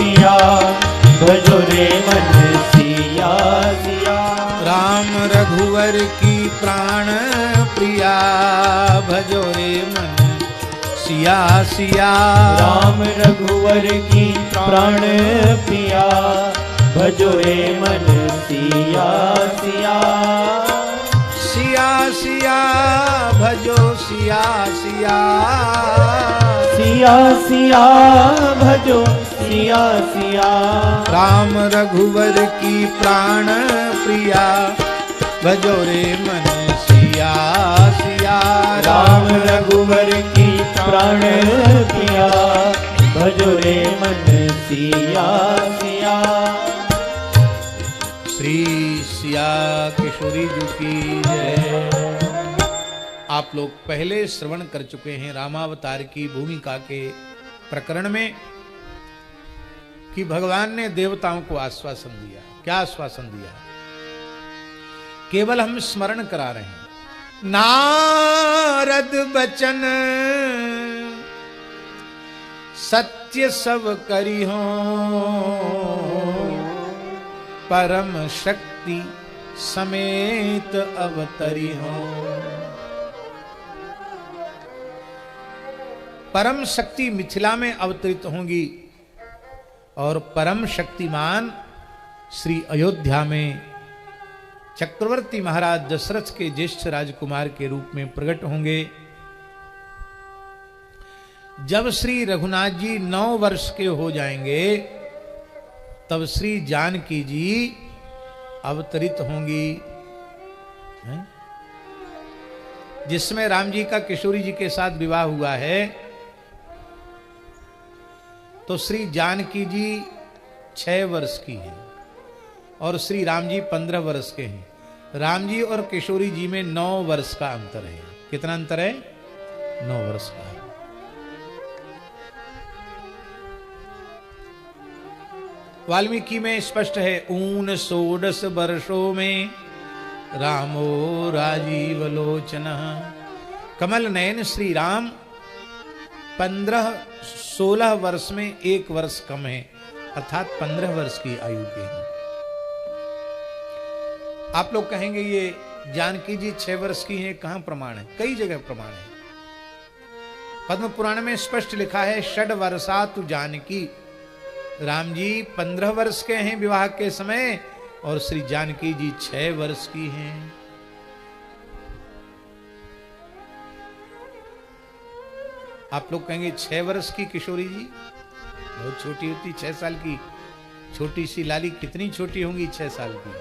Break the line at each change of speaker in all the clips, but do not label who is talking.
पिया भजो रे मन सिया सिया।
राम रघुवर की प्राण प्रिया भजो रे मन सिया सिया।
राम रघुवर की प्राण पिया भजो रे मन सिया सिया।
सिया सिया भजो सिया सिया।
सिया सिया भजो सिया सिया।
राम रघुवर की प्राण प्रिया भजो रे मन सिया सिया।
राम रघुवर की प्राण प्रिया भजो रे मन सिया सिया।
श्री सिया किशोरी जी की जय। आप लोग पहले श्रवण कर चुके हैं रामावतार की भूमिका के प्रकरण में कि भगवान ने देवताओं को आश्वासन दिया। क्या आश्वासन दिया? केवल हम स्मरण करा रहे हैं। नारद बचन सत्य सब करी हो, परम शक्ति समेत अवतरी हो। परम शक्ति मिथिला में अवतरित होंगी और परम शक्तिमान श्री अयोध्या में चक्रवर्ती महाराज दशरथ के ज्येष्ठ राजकुमार के रूप में प्रकट होंगे। जब श्री रघुनाथ जी 9 वर्ष के हो जाएंगे तब श्री जानकी जी अवतरित होंगी, जिसमें राम जी का किशोरी जी के साथ विवाह हुआ है। तो श्री जानकी जी 6 वर्ष की हैं और श्री राम जी 15 वर्ष के हैं। राम जी और किशोरी जी में 9 वर्ष का अंतर है। कितना अंतर है? 9 वर्ष का है। वाल्मीकि में स्पष्ट है, ऊन 16 वर्षों में रामो राजीव लोचन। कमल नयन श्री राम 16 वर्ष में 1 वर्ष कम है, अर्थात 15 वर्ष की आयु के हैं। आप लोग कहेंगे ये जानकी जी 6 वर्ष की हैं, कहां प्रमाण है? कई जगह प्रमाण है। पद्म पुराण में स्पष्ट लिखा है, 6 वर्षा तु जानकी। राम जी 15 वर्ष के हैं विवाह के समय और श्री जानकी जी 6 वर्ष की हैं। आप लोग कहेंगे 6 वर्ष की किशोरी जी बहुत छोटी होती, 6 साल की छोटी सी लाली कितनी छोटी होंगी 6 साल की?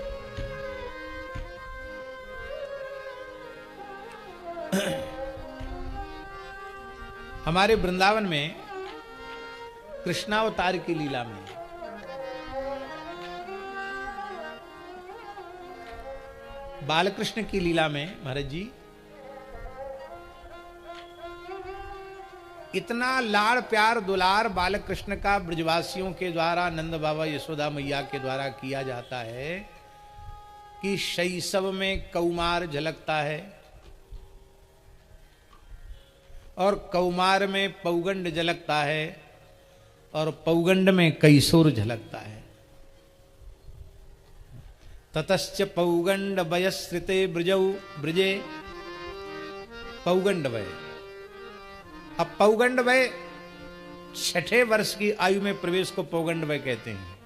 हमारे वृंदावन में कृष्णावतार की लीला में बालकृष्ण की लीला में महाराज जी इतना लाड़ प्यार दुलार बालकृष्ण का ब्रजवासियों के द्वारा नंद बाबा यशोदा मैया के द्वारा किया जाता है कि शैशव में कौमार झलकता है और कौमार में पौगंड झलकता है और पौगंड में कैशोर झलकता है। ततश्च पौगंड वयस्रिते ब्रजौ ब्रजे पौगंड वय। अब पौगंड वय 6ठे वर्ष की आयु में प्रवेश को पौगंड वय कहते हैं।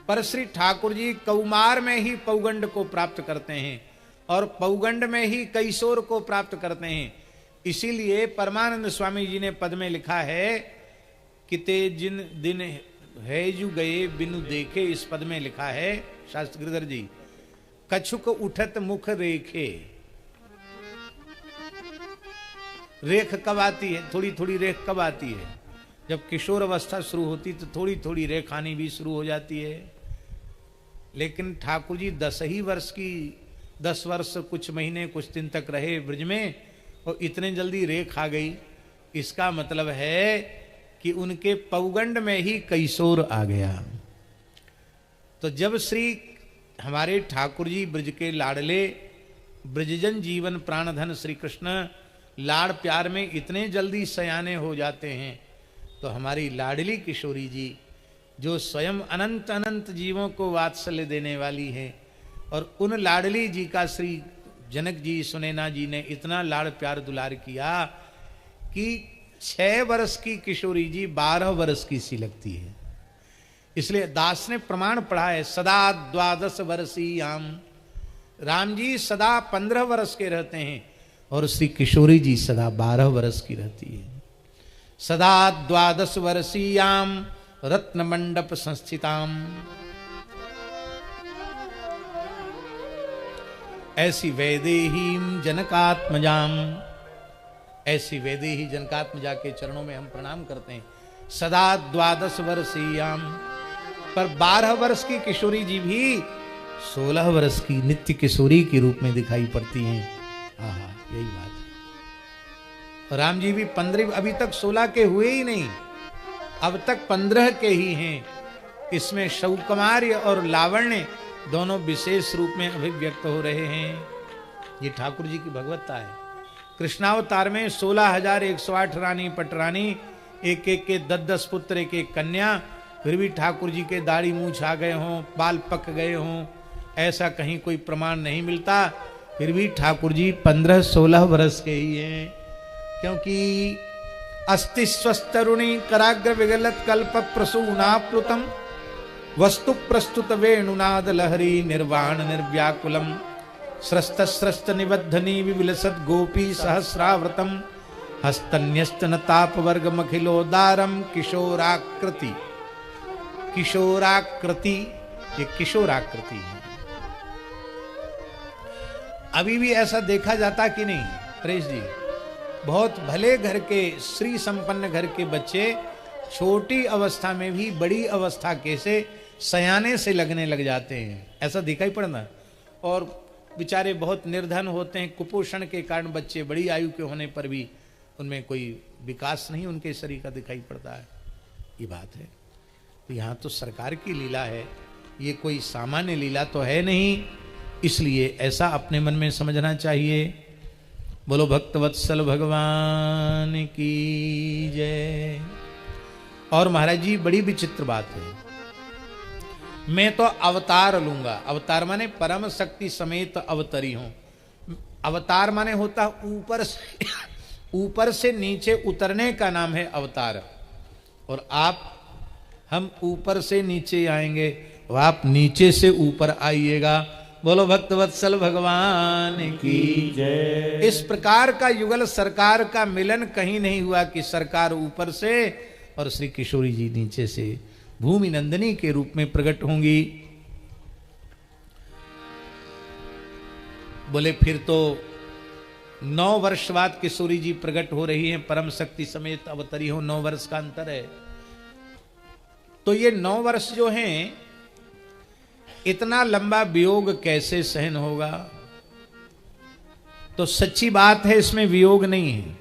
पर श्री ठाकुर जी कौमार में ही पौगंड को प्राप्त करते हैं और पौगंड में ही कैशोर को प्राप्त करते हैं। इसीलिए परमानंद स्वामी जी ने पद में लिखा है कि ते जिन दिन है जु गए बिनु देखे। इस पद में लिखा है शास्त्र गिरधर जी, कछुक उठत मुख रेखे। रेख कब आती है? थोड़ी थोड़ी रेख कब आती है? जब किशोर अवस्था शुरू होती तो थोड़ी थोड़ी रेख आनी भी शुरू हो जाती है। लेकिन ठाकुर जी 10 वर्ष कुछ महीने कुछ दिन तक रहे ब्रज में और इतने जल्दी रेख आ गई। इसका मतलब है कि उनके पौगंड में ही कैशोर आ गया। तो जब श्री हमारे ठाकुर जी ब्रज के लाडले ब्रजजन जीवन प्राणधन श्री कृष्ण लाड़ प्यार में इतने जल्दी सयाने हो जाते हैं तो हमारी लाडली किशोरी जी जो स्वयं अनंत अनंत जीवों को वात्सल्य देने वाली है, और उन लाडली जी का श्री जनक जी सुनैना जी ने इतना लाड़ प्यार दुलार किया कि 6 वर्ष की किशोरी जी 12 वर्ष की सी लगती है। इसलिए दास ने प्रमाण पढ़ा है, सदा 12 वर्षीयाम। राम जी सदा 15 वर्ष के रहते हैं और श्री किशोरी जी सदा 12 वर्ष की रहती है। सदा 12 वर्षीयाम रत्न मंडप संस्थिताम। ऐसी वैदेहीम जनकात्मजाम, ऐसी वैदेही जनकात्मजा के चरणों में हम प्रणाम करते हैं। सदा 12 वर्षीयाम, पर 12 वर्ष की किशोरी जी भी 16 वर्ष की नित्य किशोरी के रूप में दिखाई पड़ती हैं। आहा, यही बात है। राम जी भी 15, अभी तक 16 के हुए ही नहीं, अब तक 15 के ही हैं। इसमें शौकुमार्य और लावण्य दोनों विशेष रूप में अभिव्यक्त हो रहे हैं। ये ठाकुर जी की भगवत्ता है। कृष्णावतार में 16,108 रानी पटरानी, एक एक के 10-10 पुत्र, एक एक कन्या, फिर भी ठाकुर जी के दाढ़ी मूछ आ गए हों, बाल पक गए हों, ऐसा कहीं कोई प्रमाण नहीं मिलता। फिर भी ठाकुर जी 15-16 वर्ष के ही हैं, क्योंकि अस्ति स्वस्तरुणी कराग्र विगलत कल्प प्रसूनाप्लुतम वस्तु प्रस्तुत वेणुनाद लहरी निर्वाण निर्व्याकुलम स्रस्त स्रस्त निबद्धनी विविलसत गोपी सहस्रावृतम हस्तन्यस्तन ताप वर्ग मखिलोदारम किशोराकृति। किशोराकृति, ये किशोराकृति है। अभी भी ऐसा देखा जाता कि नहीं प्रेस जी? बहुत भले घर के, श्री संपन्न घर के बच्चे छोटी अवस्था में भी बड़ी अवस्था के से सयाने से लगने लग जाते हैं, ऐसा दिखाई पड़ना। और बेचारे बहुत निर्धन होते हैं, कुपोषण के कारण बच्चे बड़ी आयु के होने पर भी उनमें कोई विकास नहीं उनके शरीर का दिखाई पड़ता है। ये बात है। तो यहाँ तो सरकार की लीला है, ये कोई सामान्य लीला तो है नहीं, इसलिए ऐसा अपने मन में समझना चाहिए। बोलो भक्तवत्सल भगवान की जय। और महाराज जी बड़ी विचित्र बात है, मैं तो अवतार लूंगा। अवतार माने परम शक्ति समेत अवतरी हूं। अवतार माने होता ऊपर से नीचे उतरने का नाम है अवतार। और हम ऊपर से नीचे आएंगे, आप नीचे से ऊपर आइएगा। बोलो भक्तवत्सल भगवान की जय। इस प्रकार का युगल सरकार का मिलन कहीं नहीं हुआ कि सरकार ऊपर से और श्री किशोरी जी नीचे से भूमि नंदिनी के रूप में प्रकट होंगी। बोले फिर तो 9 वर्ष बाद किशोरी जी प्रकट हो रही हैं, परम शक्ति समेत अवतरी हो, 9 वर्ष का अंतर है। तो ये 9 वर्ष जो हैं, इतना लंबा वियोग कैसे सहन होगा? तो सच्ची बात है, इसमें वियोग नहीं है।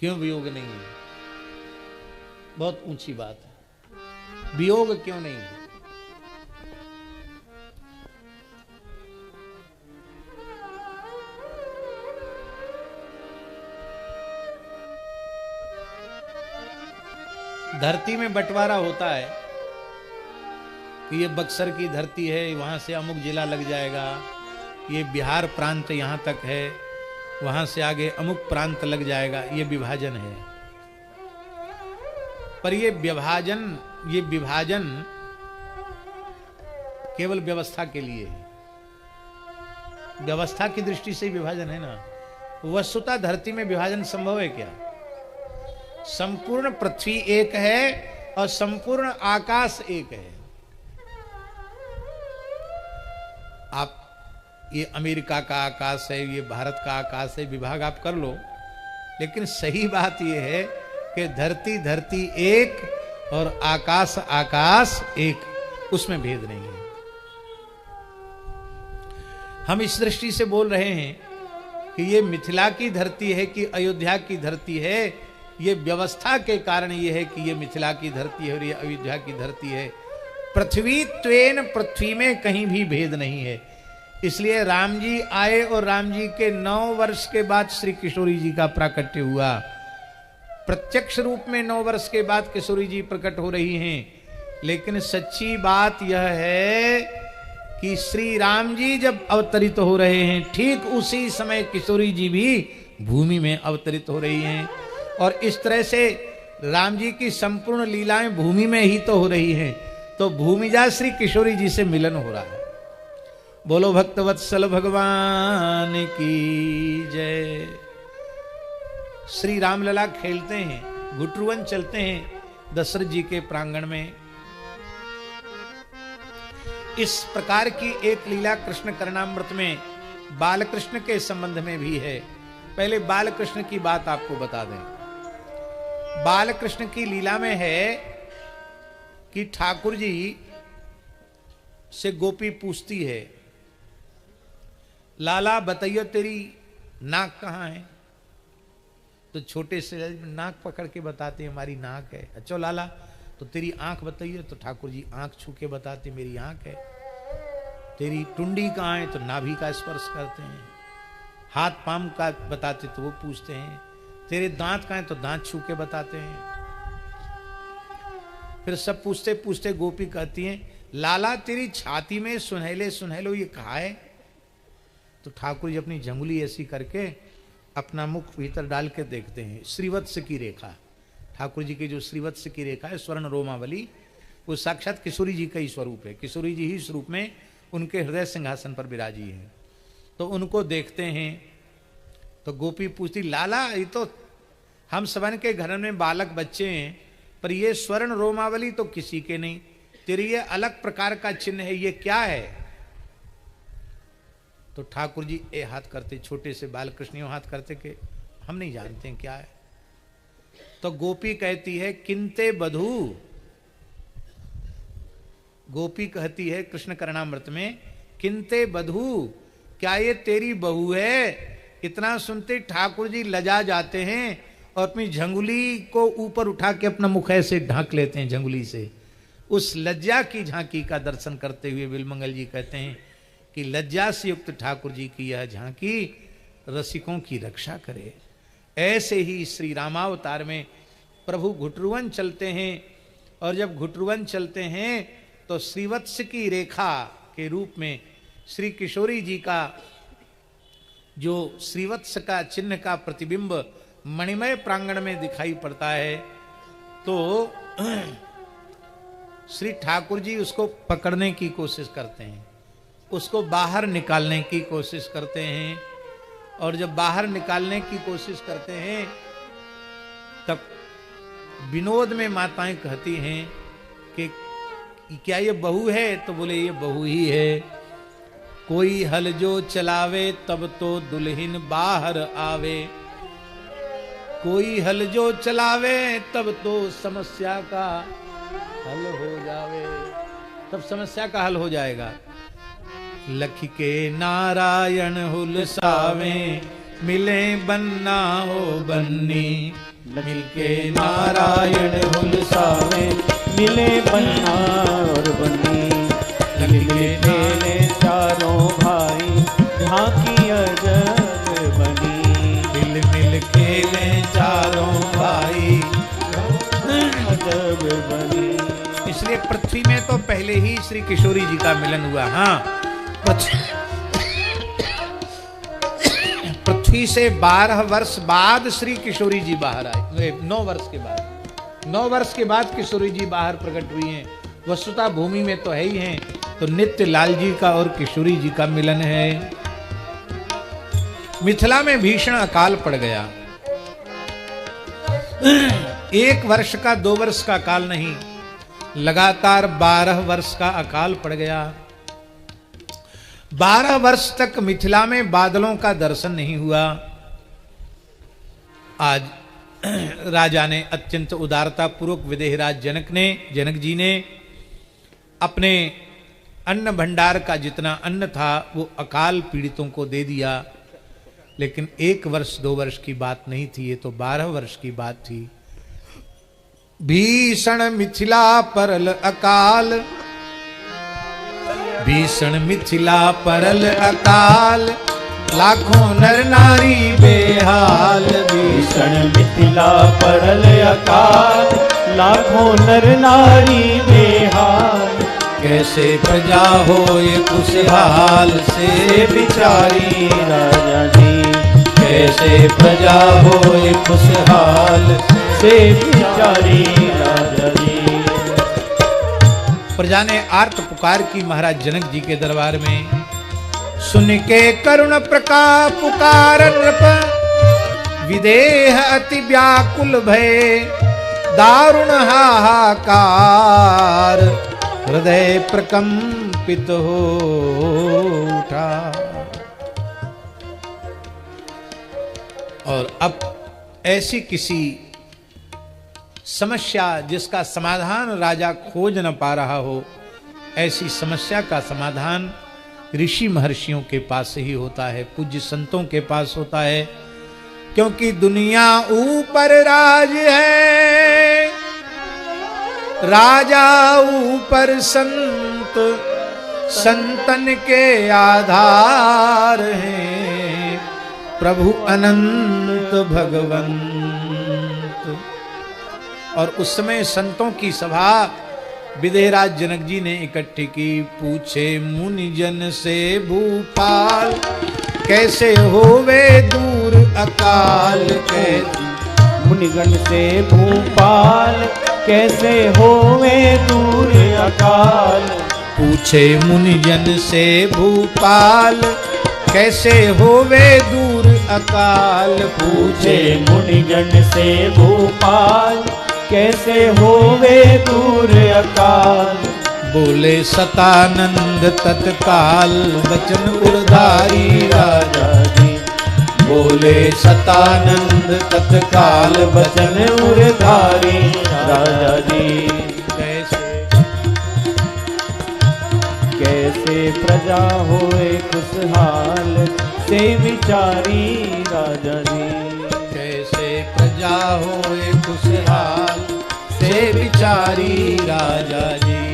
क्यों वियोग नहीं है? बहुत ऊंची बात है। वियोग क्यों नहीं है? धरती में बंटवारा होता है कि ये बक्सर की धरती है, वहां से अमुक जिला लग जाएगा, ये बिहार प्रांत यहां तक है, वहां से आगे अमुक प्रांत लग जाएगा। ये विभाजन है। पर ये विभाजन केवल व्यवस्था के लिए है। व्यवस्था की दृष्टि से विभाजन है ना। वस्तुतः धरती में विभाजन संभव है क्या? संपूर्ण पृथ्वी एक है और संपूर्ण आकाश एक है। आप ये अमेरिका का आकाश है, ये भारत का आकाश है, विभाग आप कर लो, लेकिन सही बात यह है कि धरती एक और आकाश एक, उसमें भेद नहीं है। हम इस दृष्टि से बोल रहे हैं कि ये मिथिला की धरती है कि अयोध्या की धरती है, ये व्यवस्था के कारण ये है कि ये मिथिला की धरती है और ये अयोध्या की धरती है। पृथ्वी त्वेन, पृथ्वी में कहीं भी भेद नहीं है। इसलिए राम जी आए और राम जी के 9 वर्ष के बाद श्री किशोरी जी का प्राकट्य हुआ। प्रत्यक्ष रूप में 9 वर्ष के बाद किशोरी जी प्रकट हो रही हैं, लेकिन सच्ची बात यह है कि श्री राम जी जब अवतरित हो रहे हैं, ठीक उसी समय किशोरी जी भी भूमि में अवतरित हो रही हैं। और इस तरह से राम जी की संपूर्ण लीलाएं भूमि में ही तो हो रही हैं, तो भूमिजा श्री किशोरी जी से मिलन हो रहा है। बोलो भक्तवत्सल भगवान की जय। श्री रामलला खेलते हैं, घुटरुवन चलते हैं दशरथ जी के प्रांगण में। इस प्रकार की एक लीला कृष्ण करणामृत में बालकृष्ण के संबंध में भी है। पहले बालकृष्ण की बात आपको बता दें। बालकृष्ण की लीला में है कि ठाकुर जी से गोपी पूछती है, लाला बताइए तेरी नाक कहाँ है? तो छोटे से नाक पकड़ के बताते हैं हमारी नाक है। अच्छा लाला तो तेरी आंख बताइए, तो ठाकुर जी आंख छू के बताते मेरी आंख है। तेरी टुंडी कहाँ है? तो नाभि का स्पर्श करते हैं। हाथ पाम का बताते तो वो पूछते हैं। तेरे दांत कहाँ है? तो दांत छू के बताते हैं। फिर सब पूछते पूछते गोपी कहती हैं, लाला तेरी छाती में सुनहले सुनहलो ये कहाँ है? तो ठाकुर जी अपनी जंगली ऐसी करके अपना मुख भीतर डाल के देखते हैं। श्रीवत्स की रेखा, ठाकुर जी की जो श्रीवत्स की रेखा है, स्वर्ण रोमावली, वो साक्षात किशोरी जी का ही स्वरूप है। किशोरी जी ही स्वरूप में उनके हृदय सिंहासन पर विराजी है। तो उनको देखते हैं तो गोपी पूछती, लाला ये तो हम सबन के घर में बालक बच्चे हैं, पर ये स्वर्ण रोमावली तो किसी के नहीं, तेरे ये अलग प्रकार का चिन्ह है, ये क्या है? तो ठाकुर जी ए हाथ करते, छोटे से बालकृष्ण हाथ करते कि हम नहीं जानते हैं क्या है। तो गोपी कहती है, किंते बधू। गोपी कहती है कृष्ण करणामृत में, किंते बधू, क्या ये तेरी बहू है? इतना सुनते ठाकुर जी लजा जाते हैं और अपनी झंगुली को ऊपर उठा के अपना मुख ऐसे ढांक लेते हैं झंगुली से। उस लज्जा की झांकी का दर्शन करते हुए बिलमंगल जी कहते हैं कि लज्जा से युक्त ठाकुर जी की यह झांकी रसिकों की रक्षा करे। ऐसे ही श्री रामावतार में प्रभु घुटरुवन चलते हैं, और जब घुटरुवन चलते हैं तो श्रीवत्स की रेखा के रूप में श्री किशोरी जी का जो श्रीवत्स का चिन्ह का प्रतिबिंब मणिमय प्रांगण में दिखाई पड़ता है। तो श्री ठाकुर जी उसको पकड़ने की कोशिश करते हैं, उसको बाहर निकालने की कोशिश करते हैं। और जब बाहर निकालने की कोशिश करते हैं तब विनोद में माताएं कहती हैं कि क्या ये बहू है? तो बोले ये बहू ही है। कोई हल जो चलावे तब तो दुल्हन बाहर आवे, कोई हल जो चलावे तब तो समस्या का हल हो जावे, तब समस्या का हल हो जाएगा। लख के नारायण हुलसावे, मिले बन्ना हो बन्नी,
मिल के नारायण हुलसावे, मिले बन्ना और बन्नी, मिले खेले चारों भाई, झांकी अजब बनी।
मिल मिल खेले चारों भाई,
अजब बनी।
इसलिए पृथ्वी में तो पहले ही श्री किशोरी जी का मिलन हुआ। हाँ, पृथ्वी से 12 वर्ष बाद श्री किशोरी जी बाहर आए। 9 वर्ष के बाद, 9 वर्ष के बाद किशोरी जी बाहर प्रकट हुई हैं। वस्तुतः भूमि में तो है ही हैं, तो नित्य लाल जी का और किशोरी जी का मिलन है। मिथिला में भीषण अकाल पड़ गया। 1 वर्ष का 2 वर्ष का अकाल नहीं, लगातार 12 वर्ष का अकाल पड़ गया। 12 वर्ष तक मिथिला में बादलों का दर्शन नहीं हुआ। आज राजा ने अत्यंत उदारता पूर्वक विदेहराज जनक जी ने अपने अन्न भंडार का जितना अन्न था वो अकाल पीड़ितों को दे दिया। लेकिन 1 वर्ष 2 वर्ष की बात नहीं थी, ये तो 12 वर्ष की बात थी। भीषण मिथिला परल अकाल, भीषण मिथिला परल अकाल, लाखों नर नारी बेहाल
भीषण मिथिला पड़ल अकाल, लाखों नर नारी बेहाल।
कैसे प्रजा होए खुशहाल से बिचारी
राजा जी,
कैसे प्रजा होए खुशहाल
से बिचारी राजा जी।
प्रजा ने आर्त पुकार की महाराज जनक जी के दरबार में। सुन के करुण प्रकाप पुकार नृप, विदेह अति व्याकुल भय, दारुण हाहाकार, हृदय प्रकंपित हो उठा। और अब ऐसी किसी समस्या जिसका समाधान राजा खोज न पा रहा हो, ऐसी समस्या का समाधान ऋषि महर्षियों के पास ही होता है, पूज्य संतों के पास होता है। क्योंकि दुनिया ऊपर राज है, राजा ऊपर संत, संतन के आधार हैं प्रभु अनंत भगवंत। और उस समय संतों की सभा विदेहराज जनक जी ने इकट्ठी की। पूछे मुनिजन से भूपाल, कैसे होवे दूर अकाल, कैसे
मुनिगण से भूपाल, कैसे होवे दूर अकाल।
पूछे मुनिजन से भूपाल, कैसे होवे दूर अकाल।
पूछे मुनिगण से भूपाल, कैसे होवे दूर अकाल।
बोले सतानंद तत्काल, बचन उर्धारी राजा जी। बोले सतानंद तत्काल, बचन उर्धारी राजा जी।
कैसे प्रजा होए खुशहाल से विचारी राजा जी।
कैसे प्रजा होए खुशहाल से विचारी राजा जी।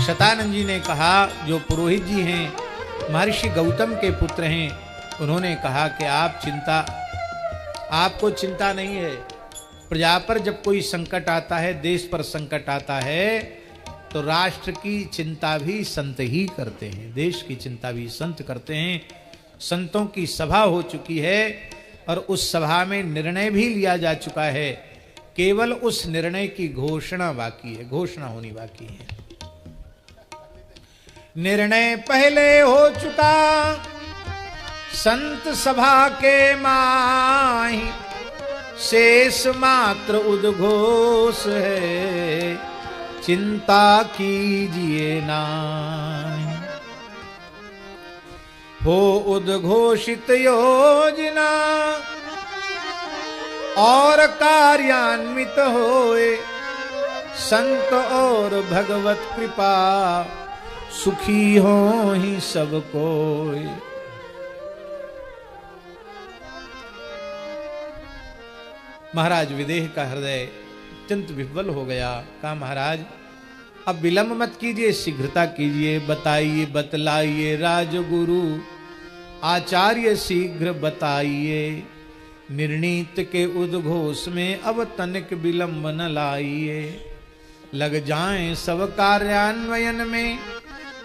शतानंद जी ने कहा, जो पुरोहित जी हैं, महर्षि गौतम के पुत्र हैं, उन्होंने कहा कि आपको चिंता नहीं है। प्रजा पर जब कोई संकट आता है, देश पर संकट आता है, तो राष्ट्र की चिंता भी संत ही करते हैं, देश की चिंता भी संत करते हैं। संतों की सभा हो चुकी है और उस सभा में निर्णय भी लिया जा चुका है, केवल उस निर्णय की घोषणा बाकी है, घोषणा होनी बाकी है। निर्णय पहले हो चुका संत सभा के माही, शेष मात्र उद्घोष है, चिंता कीजिए नाहीं। हो उद्घोषित योजना और कार्यान्वित होए, संत और भगवत कृपा, सुखी हो ही सब कोई। महाराज विदेह का हृदय अत्यंत विह्वल हो गया। कहा, महाराज अब विलंब मत कीजिए, शीघ्रता कीजिए, बताइए, बतलाइए राजगुरु आचार्य, शीघ्र बताइए। निर्णीत के उद्घोष में अब तनिक विलंब न लाइए। लग जाएं सब कार्यान्वयन में,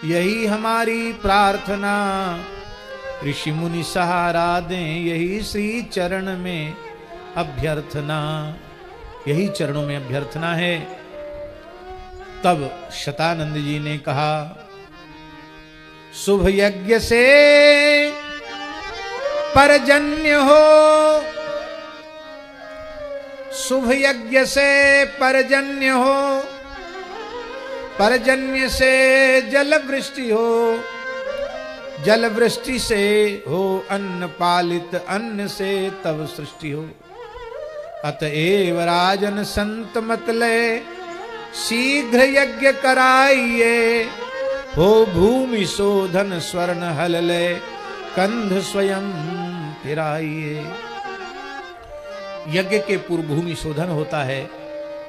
यही हमारी प्रार्थना। ऋषि मुनि सहारा दें, यही श्री चरण में अभ्यर्थना, यही चरणों में अभ्यर्थना है। तब शतानंद जी ने कहा, शुभ यज्ञ से परजन्य हो, शुभ यज्ञ से परजन्य हो, परजन्य से जल वृष्टि हो, जल वृष्टि से हो अन्न पालित, अन्न से तब सृष्टि हो। अतएव राजन संत मतले, शीघ्र यज्ञ कराइए। हो भूमि शोधन स्वर्ण हलले, कंध स्वयं फिराइए। यज्ञ के पूर्व भूमि शोधन होता है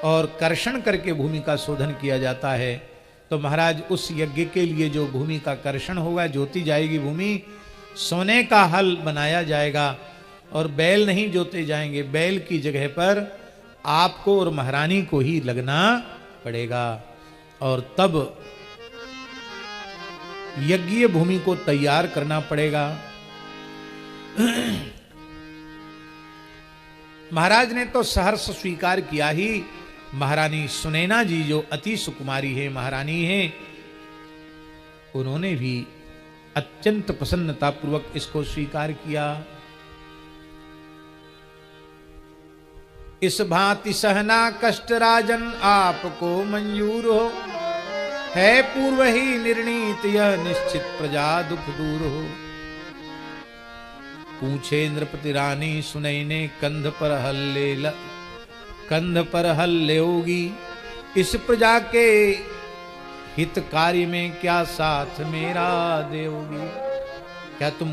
और कर्षण करके भूमि का शोधन किया जाता है। तो महाराज उस यज्ञ के लिए जो भूमि का कर्षण होगा, जोती जाएगी भूमि, सोने का हल बनाया जाएगा और बैल नहीं जोते जाएंगे, बैल की जगह पर आपको और महारानी को ही लगना पड़ेगा। और तब यज्ञ भूमि को तैयार करना पड़ेगा। महाराज ने तो सहर्ष स्वीकार किया ही। महारानी सुनैना जी जो अति सुकुमारी है महारानी है, उन्होंने भी अत्यंत प्रसन्नता पूर्वक इसको स्वीकार किया। इस भांति सहना कष्ट राजन आपको मंजूर हो, है पूर्व ही निर्णीत यह निश्चित प्रजा दुख दूर हो। पूछे नृपति रानी सुनैने कंध पर हल लेओगी, इस प्रजा के हित कार्य में क्या साथ मेरा देओगी। क्या तुम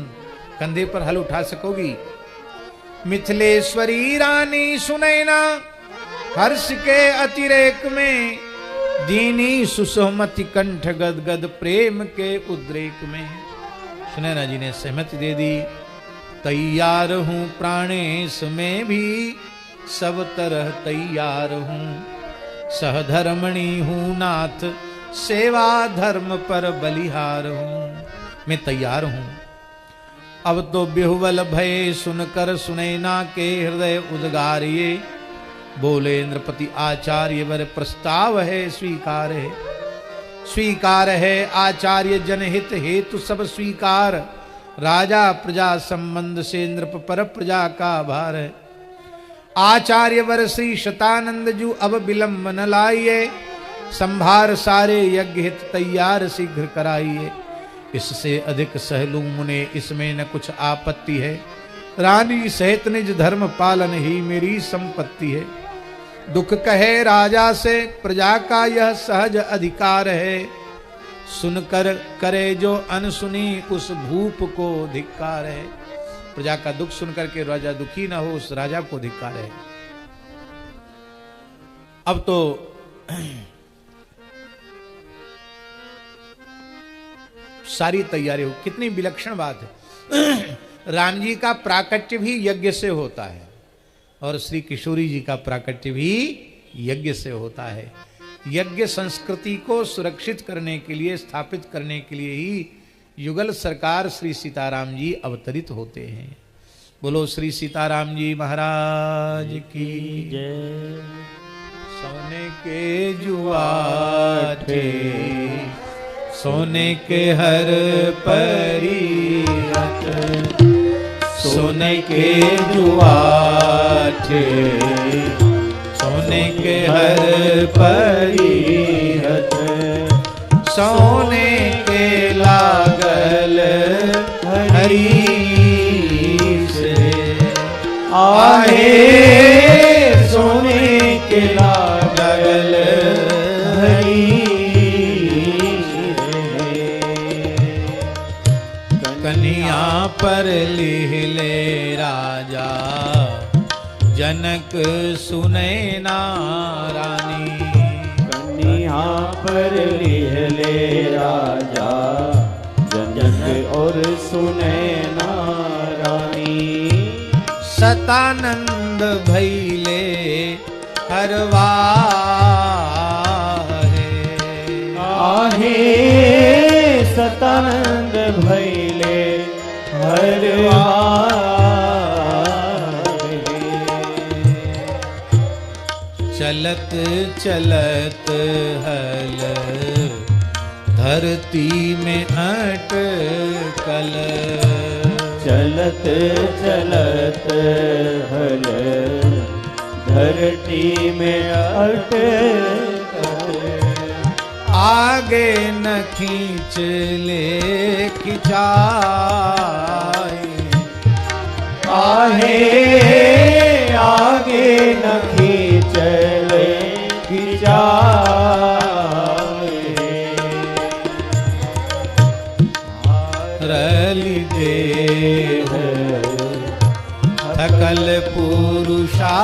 कंधे पर हल उठा सकोगी? मिथिलेश्वरी रानी सुनैना हर्ष के अतिरेक में, दीनी सुसहमति कंठ गद गद प्रेम के उद्रेक में। सुनैना जी ने सहमति दे दी। तैयार हूं प्राणेश में भी सब तरह तैयार हूं, सहधर्मणी हूं नाथ सेवा धर्म पर बलिहार हूं। मैं तैयार हूं। अब तो बिहुबल भय सुनकर सुनैना के हृदय उद्गारिये, बोले नृपति आचार्य वर प्रस्ताव है स्वीकार है। स्वीकार है आचार्य जनहित हेतु सब स्वीकार, राजा प्रजा संबंध से नृप पर प्रजा का भार है। आचार्य वर श्री शतानंद जू अब विलंब न लाइए, संभार सारे यज्ञ हित तैयार शीघ्र कराइए। इससे अधिक सहलू मुने इसमें न कुछ आपत्ति है, रानी सहित निज धर्म पालन ही मेरी संपत्ति है। दुख कहे राजा से प्रजा का यह सहज अधिकार है, सुनकर करे जो अनसुनी उस भूप को धिक्कार है। प्रजा का दुख सुनकर के राजा दुखी ना हो, उस राजा को धिक्कार है। अब तो सारी तैयारी हो। कितनी विलक्षण बात है। राम जी का प्राकट्य भी यज्ञ से होता है और श्री किशोरी जी का प्राकट्य भी यज्ञ से होता है। यज्ञ संस्कृति को सुरक्षित करने के लिए, स्थापित करने के लिए ही युगल सरकार श्री सीताराम जी अवतरित होते हैं। बोलो श्री सीताराम जी महाराज की जय। सोने के जुआठे सोने के हर परिरत, सोने के जुआठे सोने के हर परिरत, सोने के लागल हरी से आहे, सोने के लागल हरी। कन्या पर लिहले राजा जनक सुनैना रानी,
कन्या पर लिहले राजा जनक और सुनैना रानी।
सतानंद भैले हरवारे,
आहे सतानंद भैले हरवारे।
चलत चलत हल धरती में अटकल,
चलत चलत हल धरती में अटकल,
आगे न खींच ले खिंचाए,
आहे आगे न खींच ले खिंचाए।
रलि देह थकल पुरुषारत,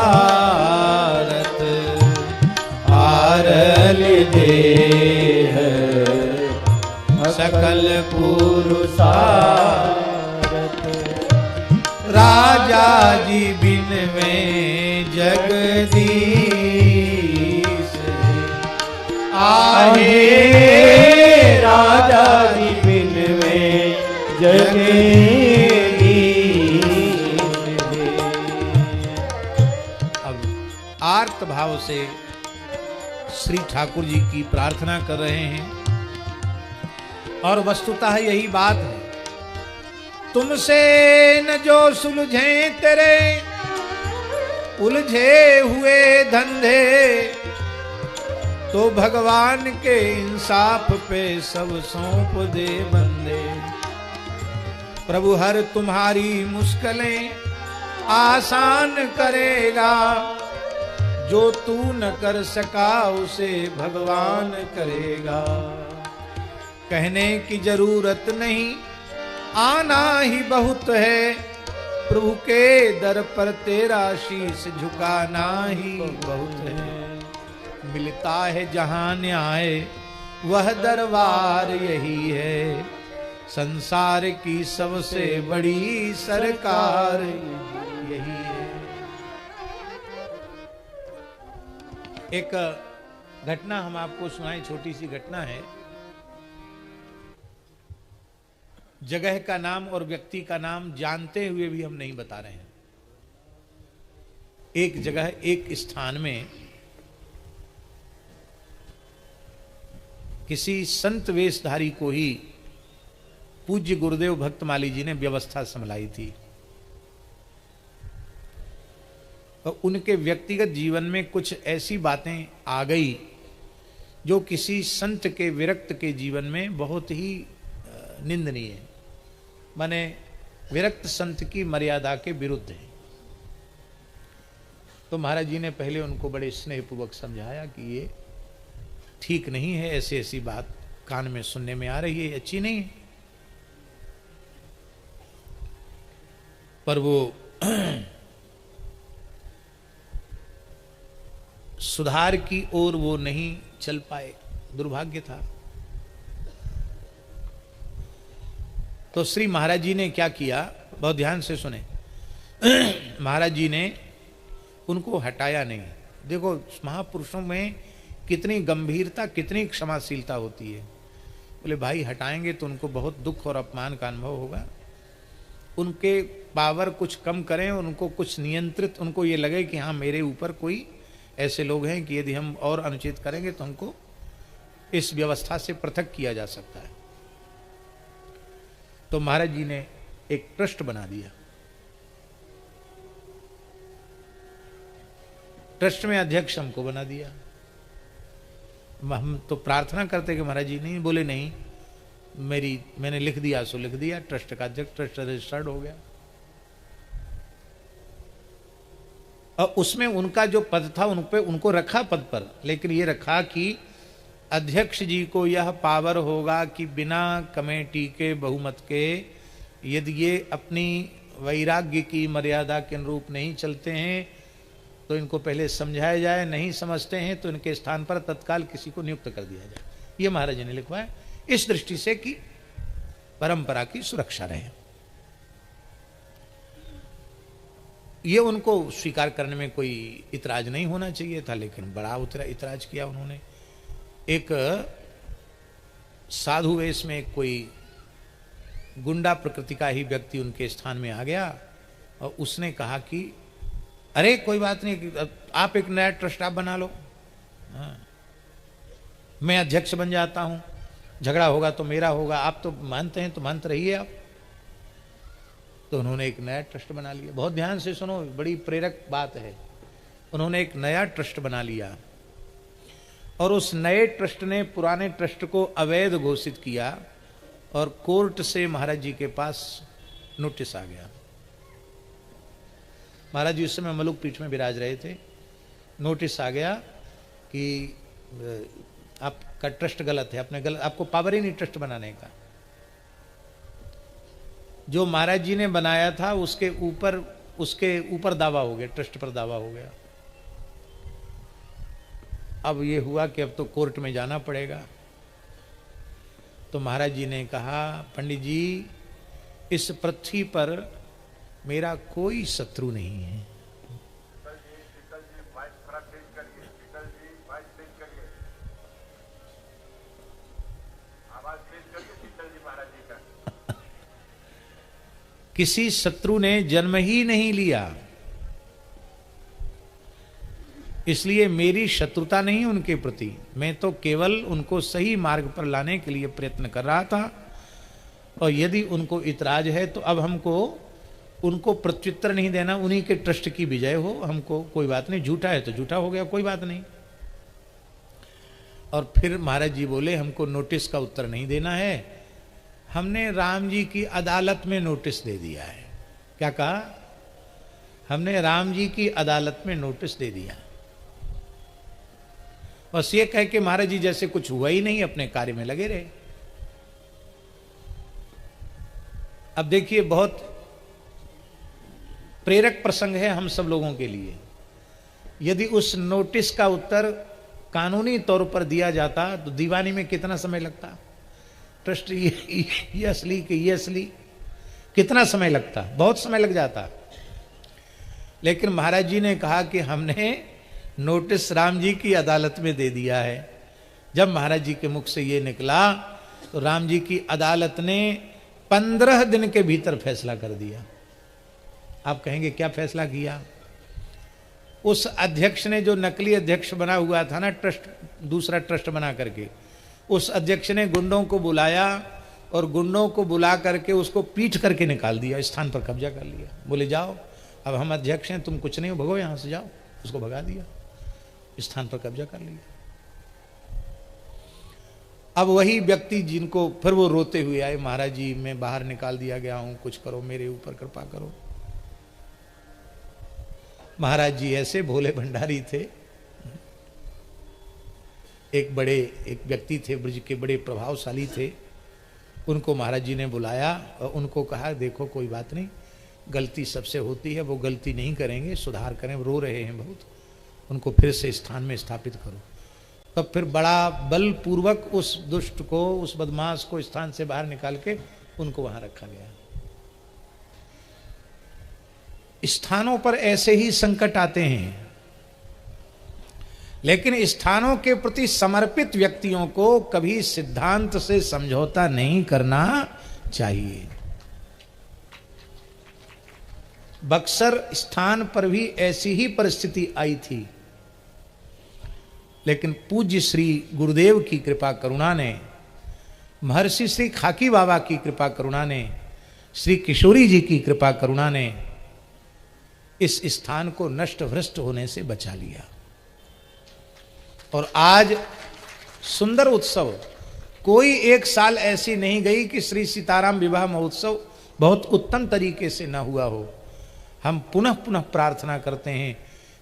आरल देह सकल पुरुषारत। जी बिन में जगदीश
आहे राजा जी बिन में जगदीश।
अब आर्त भाव से श्री ठाकुर जी की प्रार्थना कर रहे हैं और वस्तुतः यही बात है, तुमसे न जो सुलझे तेरे उलझे हुए धंधे, तो भगवान के इंसाफ पे सब सौंप दे बंदे। प्रभु हर तुम्हारी मुश्किलें आसान करेगा, जो तू न कर सका उसे भगवान करेगा। कहने की जरूरत नहीं, आना ही बहुत है, प्रभु के दर पर तेरा शीश झुकाना ही बहुत है। मिलता है जहां न्याय वह दरबार यही है, संसार की सबसे बड़ी सरकार यही है। एक घटना हम आपको सुनाएं, छोटी सी घटना है। जगह का नाम और व्यक्ति का नाम जानते हुए भी हम नहीं बता रहे हैं। एक जगह एक स्थान में किसी संत वेशधारी को ही पूज्य गुरुदेव भक्तमाली जी ने व्यवस्था संभलाई थी और उनके व्यक्तिगत जीवन में कुछ ऐसी बातें आ गई जो किसी संत के विरक्त के जीवन में बहुत ही निंदनीय है, माने विरक्त संत की मर्यादा के विरुद्ध है। तो महाराज जी ने पहले उनको बड़े स्नेहपूर्वक समझाया कि ये ठीक नहीं है, ऐसी ऐसी बात कान में सुनने में आ रही है, अच्छी नहीं है। पर वो सुधार की ओर वो नहीं चल पाए, दुर्भाग्य था। तो श्री महाराज जी ने क्या किया, बहुत ध्यान से सुने। महाराज जी ने उनको हटाया नहीं। देखो महापुरुषों में कितनी गंभीरता, कितनी क्षमाशीलता होती है। बोले भाई हटाएंगे तो उनको बहुत दुख और अपमान का अनुभव होगा, उनके पावर कुछ कम करें, उनको कुछ नियंत्रित, उनको ये लगे कि हाँ मेरे ऊपर कोई ऐसे लोग हैं कि यदि हम और अनुचित करेंगे तो हमको इस व्यवस्था से पृथक किया जा सकता है। तो महाराज जी ने एक ट्रस्ट बना दिया। ट्रस्ट में अध्यक्ष हमको बना दिया। हम तो प्रार्थना करते कि महाराज जी नहीं, बोले नहीं, मैंने लिख दिया सो लिख दिया, ट्रस्ट का अध्यक्ष, ट्रस्ट रजिस्टर्ड हो गया। और उसमें उनका जो पद था उन पे उनको रखा पद पर, लेकिन ये रखा कि अध्यक्ष जी को यह पावर होगा कि बिना कमेटी के बहुमत के यदि ये अपनी वैराग्य की मर्यादा के अनुरूप नहीं चलते हैं तो इनको पहले समझाया जाए, नहीं समझते हैं तो इनके स्थान पर तत्काल किसी को नियुक्त कर दिया जाए। ये महाराज जी ने लिखवाया इस दृष्टि से कि परंपरा की सुरक्षा रहे। ये उनको स्वीकार करने में कोई इतराज नहीं होना चाहिए था, लेकिन बड़ा इतराज किया उन्होंने। एक साधु वेश में कोई गुंडा प्रकृति का ही व्यक्ति उनके स्थान में आ गया और उसने कहा कि अरे कोई बात नहीं, आप एक नया ट्रस्ट आप बना लो, हाँ, मैं अध्यक्ष बन जाता हूं, झगड़ा होगा तो मेरा होगा, आप तो मानते हैं तो मानते रहिए आप। तो उन्होंने एक नया ट्रस्ट बना लिया। बहुत ध्यान से सुनो, बड़ी प्रेरक बात है। उन्होंने एक नया ट्रस्ट बना लिया और उस नए ट्रस्ट ने पुराने ट्रस्ट को अवैध घोषित किया और कोर्ट से महाराज जी के पास नोटिस आ गया। महाराज जी उस समय मलुक पीठ में विराज रहे थे। नोटिस आ गया कि आपका ट्रस्ट गलत है, आपको पावर ही नहीं ट्रस्ट बनाने का। जो महाराज जी ने बनाया था उसके ऊपर दावा हो गया, ट्रस्ट पर दावा हो गया। अब ये हुआ कि अब तो कोर्ट में जाना पड़ेगा। तो महाराज जी ने कहा पंडित जी, इस पृथ्वी पर मेरा कोई शत्रु नहीं है। किसी शत्रु ने जन्म ही नहीं लिया, इसलिए मेरी शत्रुता नहीं उनके प्रति। मैं तो केवल उनको सही मार्ग पर लाने के लिए प्रयत्न कर रहा था, और यदि उनको इतराज है तो अब हमको उनको प्रत्युत्तर नहीं देना, उन्हीं के ट्रस्ट की विजय हो, हमको कोई बात नहीं, झूठा है तो झूठा हो गया, कोई बात नहीं। और फिर महाराज जी बोले हमको नोटिस का उत्तर नहीं देना है, हमने राम जी की अदालत में नोटिस दे दिया है। क्या कहा? हमने राम जी की अदालत में नोटिस दे दिया। बस ये कह के महाराज जी जैसे कुछ हुआ ही नहीं, अपने कार्य में लगे रहे। अब देखिए, बहुत प्रेरक प्रसंग है हम सब लोगों के लिए। यदि उस नोटिस का उत्तर कानूनी तौर पर दिया जाता तो दीवानी में कितना समय लगता? ट्रस्ट ये असली कि ये असली, कितना समय लगता? बहुत समय लग जाता। लेकिन महाराज जी ने कहा कि हमने नोटिस राम जी की अदालत में दे दिया है। जब महाराज जी के मुख से ये निकला तो राम जी की अदालत ने 15 दिन के भीतर फैसला कर दिया। आप कहेंगे क्या फैसला किया? उस अध्यक्ष ने, जो नकली अध्यक्ष बना हुआ था ना, ट्रस्ट, दूसरा ट्रस्ट बना करके, उस अध्यक्ष ने गुंडों को बुलाया और गुंडों को बुला करके उसको पीट करके निकाल दिया, स्थान पर कब्जा कर लिया। बोले जाओ, अब हम अध्यक्ष हैं, तुम कुछ नहीं हो, भगो यहां से, जाओ। उसको भगा दिया, स्थान पर कब्जा कर लिया। अब वही व्यक्ति जिनको फिर वो रोते हुए आए, महाराज जी मैं बाहर निकाल दिया गया हूं, कुछ करो, मेरे ऊपर कृपा करो। महाराज जी ऐसे भोले भंडारी थे। एक व्यक्ति थे, ब्रज के बड़े प्रभावशाली थे। उनको महाराज जी ने बुलाया और उनको कहा देखो कोई बात नहीं, गलती सबसे होती है, वो गलती नहीं करेंगे, सुधार करें, रो रहे हैं बहुत, उनको फिर से स्थान में स्थापित करो। तब फिर बड़ा बलपूर्वक उस दुष्ट को, उस बदमाश को स्थान से बाहर निकाल के उनको वहां रखा गया। स्थानों पर ऐसे ही संकट आते हैं, लेकिन स्थानों के प्रति समर्पित व्यक्तियों को कभी सिद्धांत से समझौता नहीं करना चाहिए। बक्सर स्थान पर भी ऐसी ही परिस्थिति आई थी, लेकिन पूज्य श्री गुरुदेव की कृपा करुणा ने, महर्षि श्री खाकी बाबा की कृपा करुणा ने, श्री किशोरी जी की कृपा करुणा ने इस स्थान को नष्ट भ्रष्ट होने से बचा लिया। और आज सुंदर उत्सव, कोई एक साल ऐसी नहीं गई कि श्री सीताराम विवाह महोत्सव बहुत उत्तम तरीके से न हुआ हो। हम पुनः पुनः प्रार्थना करते हैं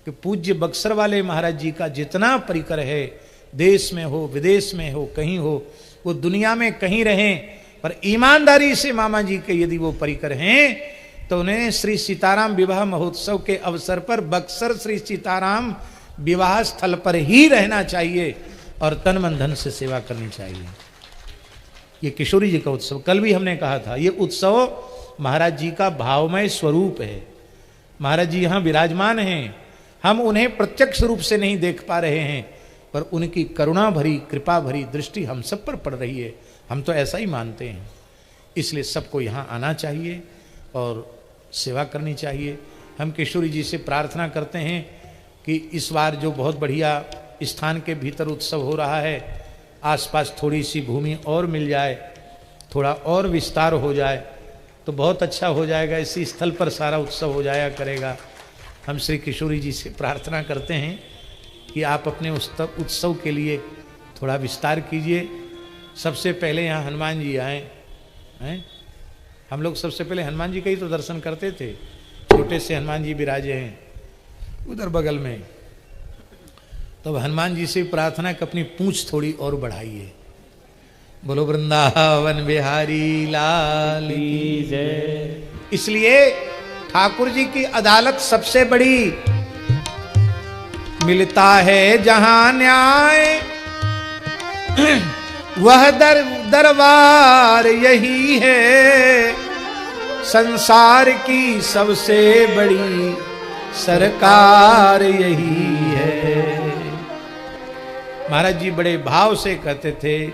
कि पूज्य बक्सर वाले महाराज जी का जितना परिकर है, देश में हो, विदेश में हो, कहीं हो, वो दुनिया में कहीं रहें, पर ईमानदारी से मामा जी के यदि वो परिकर हैं तो उन्हें श्री सीताराम विवाह महोत्सव के अवसर पर बक्सर श्री सीताराम विवाह स्थल पर ही रहना चाहिए और तन मन धन से सेवा करनी चाहिए। ये किशोरी जी का उत्सव, कल भी हमने कहा था, ये उत्सव महाराज जी का भावमय स्वरूप है। महाराज जी यहाँ विराजमान हैं, हम उन्हें प्रत्यक्ष रूप से नहीं देख पा रहे हैं, पर उनकी करुणा भरी, कृपा भरी दृष्टि हम सब पर पड़ रही है। हम तो ऐसा ही मानते हैं। इसलिए सबको यहाँ आना चाहिए और सेवा करनी चाहिए। हम किशोरी जी से प्रार्थना करते हैं कि इस बार जो बहुत बढ़िया स्थान के भीतर उत्सव हो रहा है, आसपास थोड़ी सी भूमि और मिल जाए, थोड़ा और विस्तार हो जाए तो बहुत अच्छा हो जाएगा। इसी स्थल पर सारा उत्सव हो जाया करेगा। हम श्री किशोरी जी से प्रार्थना करते हैं कि आप अपने उत्सव के लिए थोड़ा विस्तार कीजिए। सबसे पहले यहाँ हनुमान जी आए हैं, हम लोग सबसे पहले हनुमान जी का ही तो दर्शन करते थे। छोटे से हनुमान जी विराजे हैं उधर बगल में, तो हनुमान जी से प्रार्थना कि अपनी पूंछ थोड़ी और बढ़ाइए। बोलो वृंदावन बिहारी लाल की जय। इसलिए ठाकुर जी की अदालत सबसे बड़ी, मिलता है जहां न्याय वह दरबार यही है, संसार की सबसे बड़ी सरकार यही है। महाराज जी बड़े भाव से कहते थे,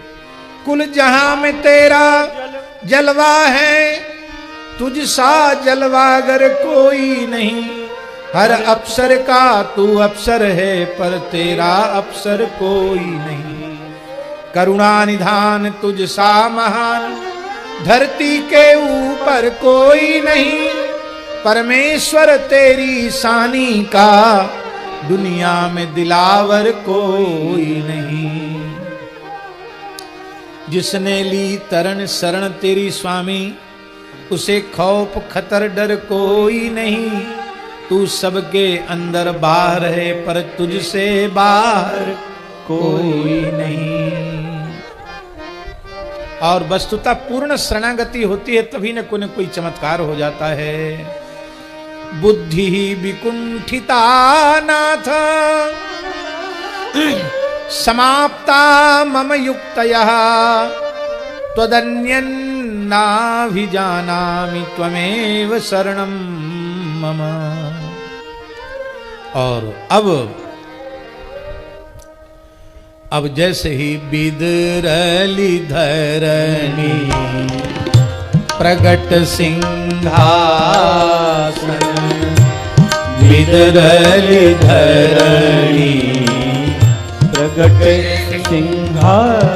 कुल जहां में तेरा जलवा है, तुझ सा जलवागर कोई नहीं। हर अफसर का तू अफसर है, पर तेरा अफसर कोई नहीं। करुणा निधान तुझ सा महान, धरती के ऊपर कोई नहीं। परमेश्वर तेरी सानी का, दुनिया में दिलावर कोई नहीं। जिसने ली तरण शरण तेरी स्वामी, उसे खौफ खतर डर कोई नहीं। तू सबके अंदर बाहर है, पर तुझसे बाहर कोई नहीं। और वस्तुतः पूर्ण शरणागति होती है, तभी न कोई चमत्कार हो जाता है। बुद्धि विकुंठिता नाथ, समाप्ता मम युक्तयः। त्वदन्यं नाभिजानामि, त्वमेव शरणं मम। और अब जैसे ही बिदरली धरणी, प्रगट सिंहासन। बिदरली धरणी,
प्रगट सिंहासन।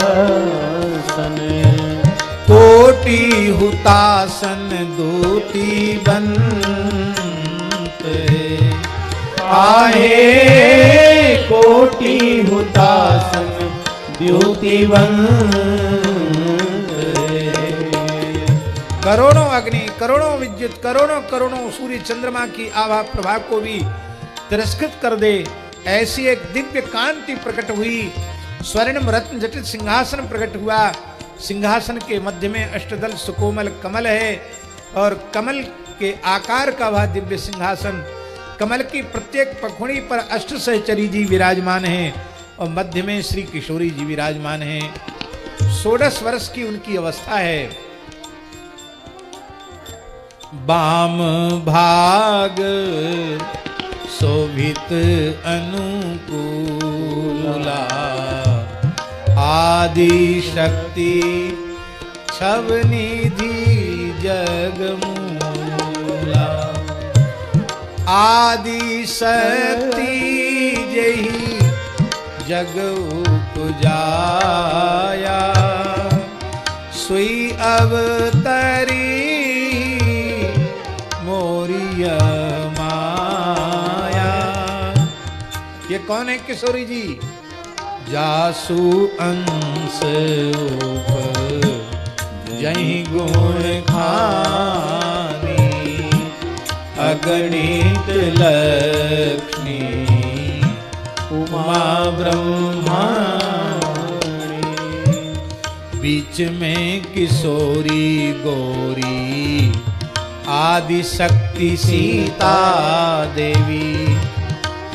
कोटि हुतासन दूती बंत।
आहे कोटि हुतासन द्युतिवंत।
करोड़ों अग्नि, करोड़ों विद्युत, करोड़ों करोड़ों सूर्य चंद्रमा की आभा प्रभा को भी तिरस्कृत कर दे, ऐसी एक दिव्य कांति प्रकट हुई। स्वर्णिम रत्न जटित सिंहासन प्रकट हुआ। सिंहासन के मध्य में अष्टदल सुकोमल कमल है, और कमल के आकार का वह दिव्य सिंहासन। कमल की प्रत्येक पखुड़ी पर अष्ट सहचरी जी विराजमान हैं, और मध्य में श्री किशोरी जी विराजमान हैं। 16 वर्ष की उनकी अवस्था है। बाम भाग शोभित अनुकूला, आदि शक्ति छव निधि जगमूला। आदि शक्ति जही जग उपजाया, सुई अवतरी मोरिया माया। ये कौन है किशोरी जी? जासु अंश जही गुण खानी, अगणित लक्ष्मी उमा ब्रह्माणी। बीच में किशोरी गौरी, आदि शक्ति सीता देवी।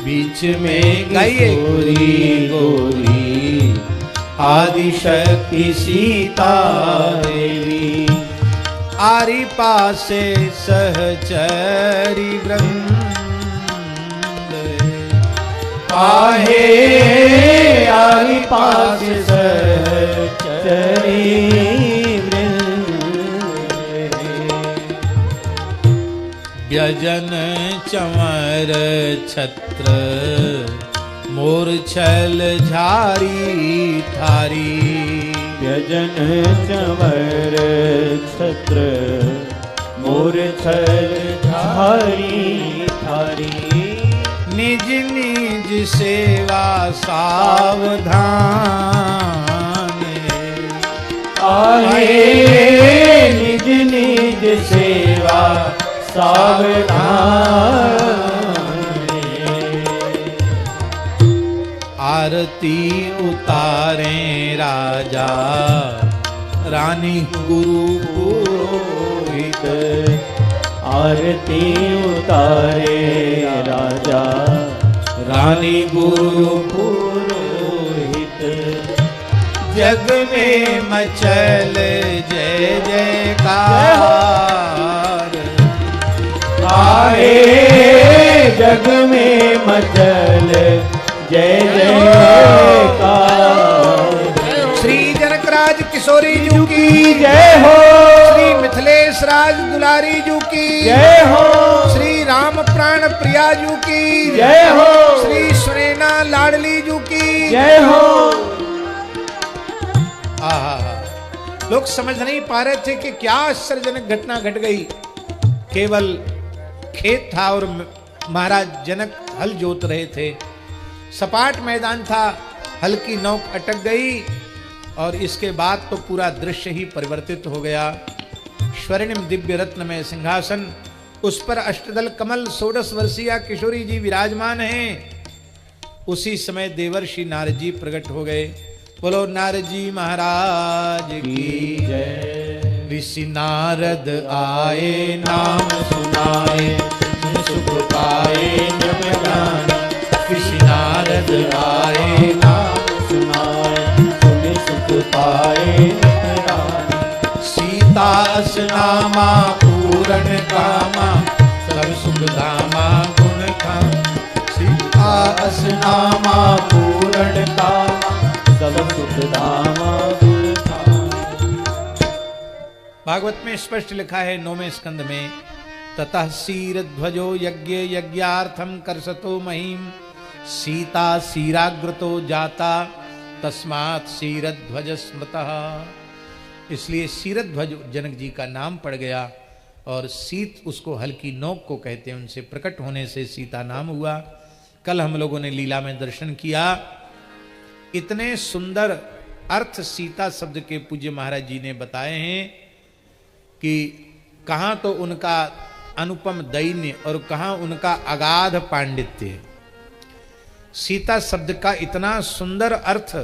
बीच में किशोरी गौरी, आदि शक्ति सीता देवी। आरी पासे सहचरी वृंद,
आहे आरी पासे सहचरी वृंद।
व्यजन चंवर छत्र, मोर छल झारी थारी।
व्यजन चंवर छत्र, मोर छल झारी थारी।
निज निज सेवा सावधान,
आहे निज निज सेवा सावधान।
आरती उतारे राजा, रानी गुरु पुरोहित।
आरती उतारे राजा, रानी गुरु पुरोहित।
जग में मचल जय जयकार,
गाए जग में मचल जय जयकार।
श्री जनकराज किशोरी जी की
जय हो,
श्री मिथिलेश राज दुलारी जी की
जय हो,
श्री राम प्राण प्रिया जी की
जय हो,
श्री सुनैना लाडली जी की
जय हो।
आहा, लोग समझ नहीं पा रहे थे कि क्या आश्चर्यजनक घटना घट गई। केवल खेत था और महाराज जनक हल जोत रहे थे। सपाट मैदान था, हल की नोक अटक गई और इसके बाद तो पूरा दृश्य ही परिवर्तित हो गया। स्वर्णिम दिव्य रत्न में सिंहासन, उस पर अष्टदल कमल 16 वर्षीय किशोरी जी विराजमान हैं। उसी समय देवर्षि नारद जी प्रकट हो गए। बोलो नारद जी महाराज की जय। ऋषि नारद आए नाम सुनाए सुख पाए जब ज्ञान। ऋषि नारद आए नाम सुनाए सुख पाए सीता असनामा पूरण कामा सब सुख धामा गुण खाम। सीता असनामा
पूरण कामा सब सुख धामा गुण खाम।
भागवत में स्पष्ट लिखा है 9वें स्कंद में, ततः शीरध्वजो यज्ञ यज्ञार्थम करसतो महीम सीता शीराग्रतो जाता तस्मात् शीरध्वज स्मृतः। इसलिए शीरध्वज जनक जी का नाम पड़ गया और सीत उसको हल्की नोक को कहते हैं। उनसे प्रकट होने से सीता नाम हुआ। कल हम लोगों ने लीला में दर्शन किया। इतने सुंदर अर्थ सीता शब्द के पूज्य महाराज जी ने बताए हैं कि कहाँ तो उनका अनुपम दैन्य और कहाँ उनका अगाध पांडित्य। सीता शब्द का इतना सुंदर अर्थ,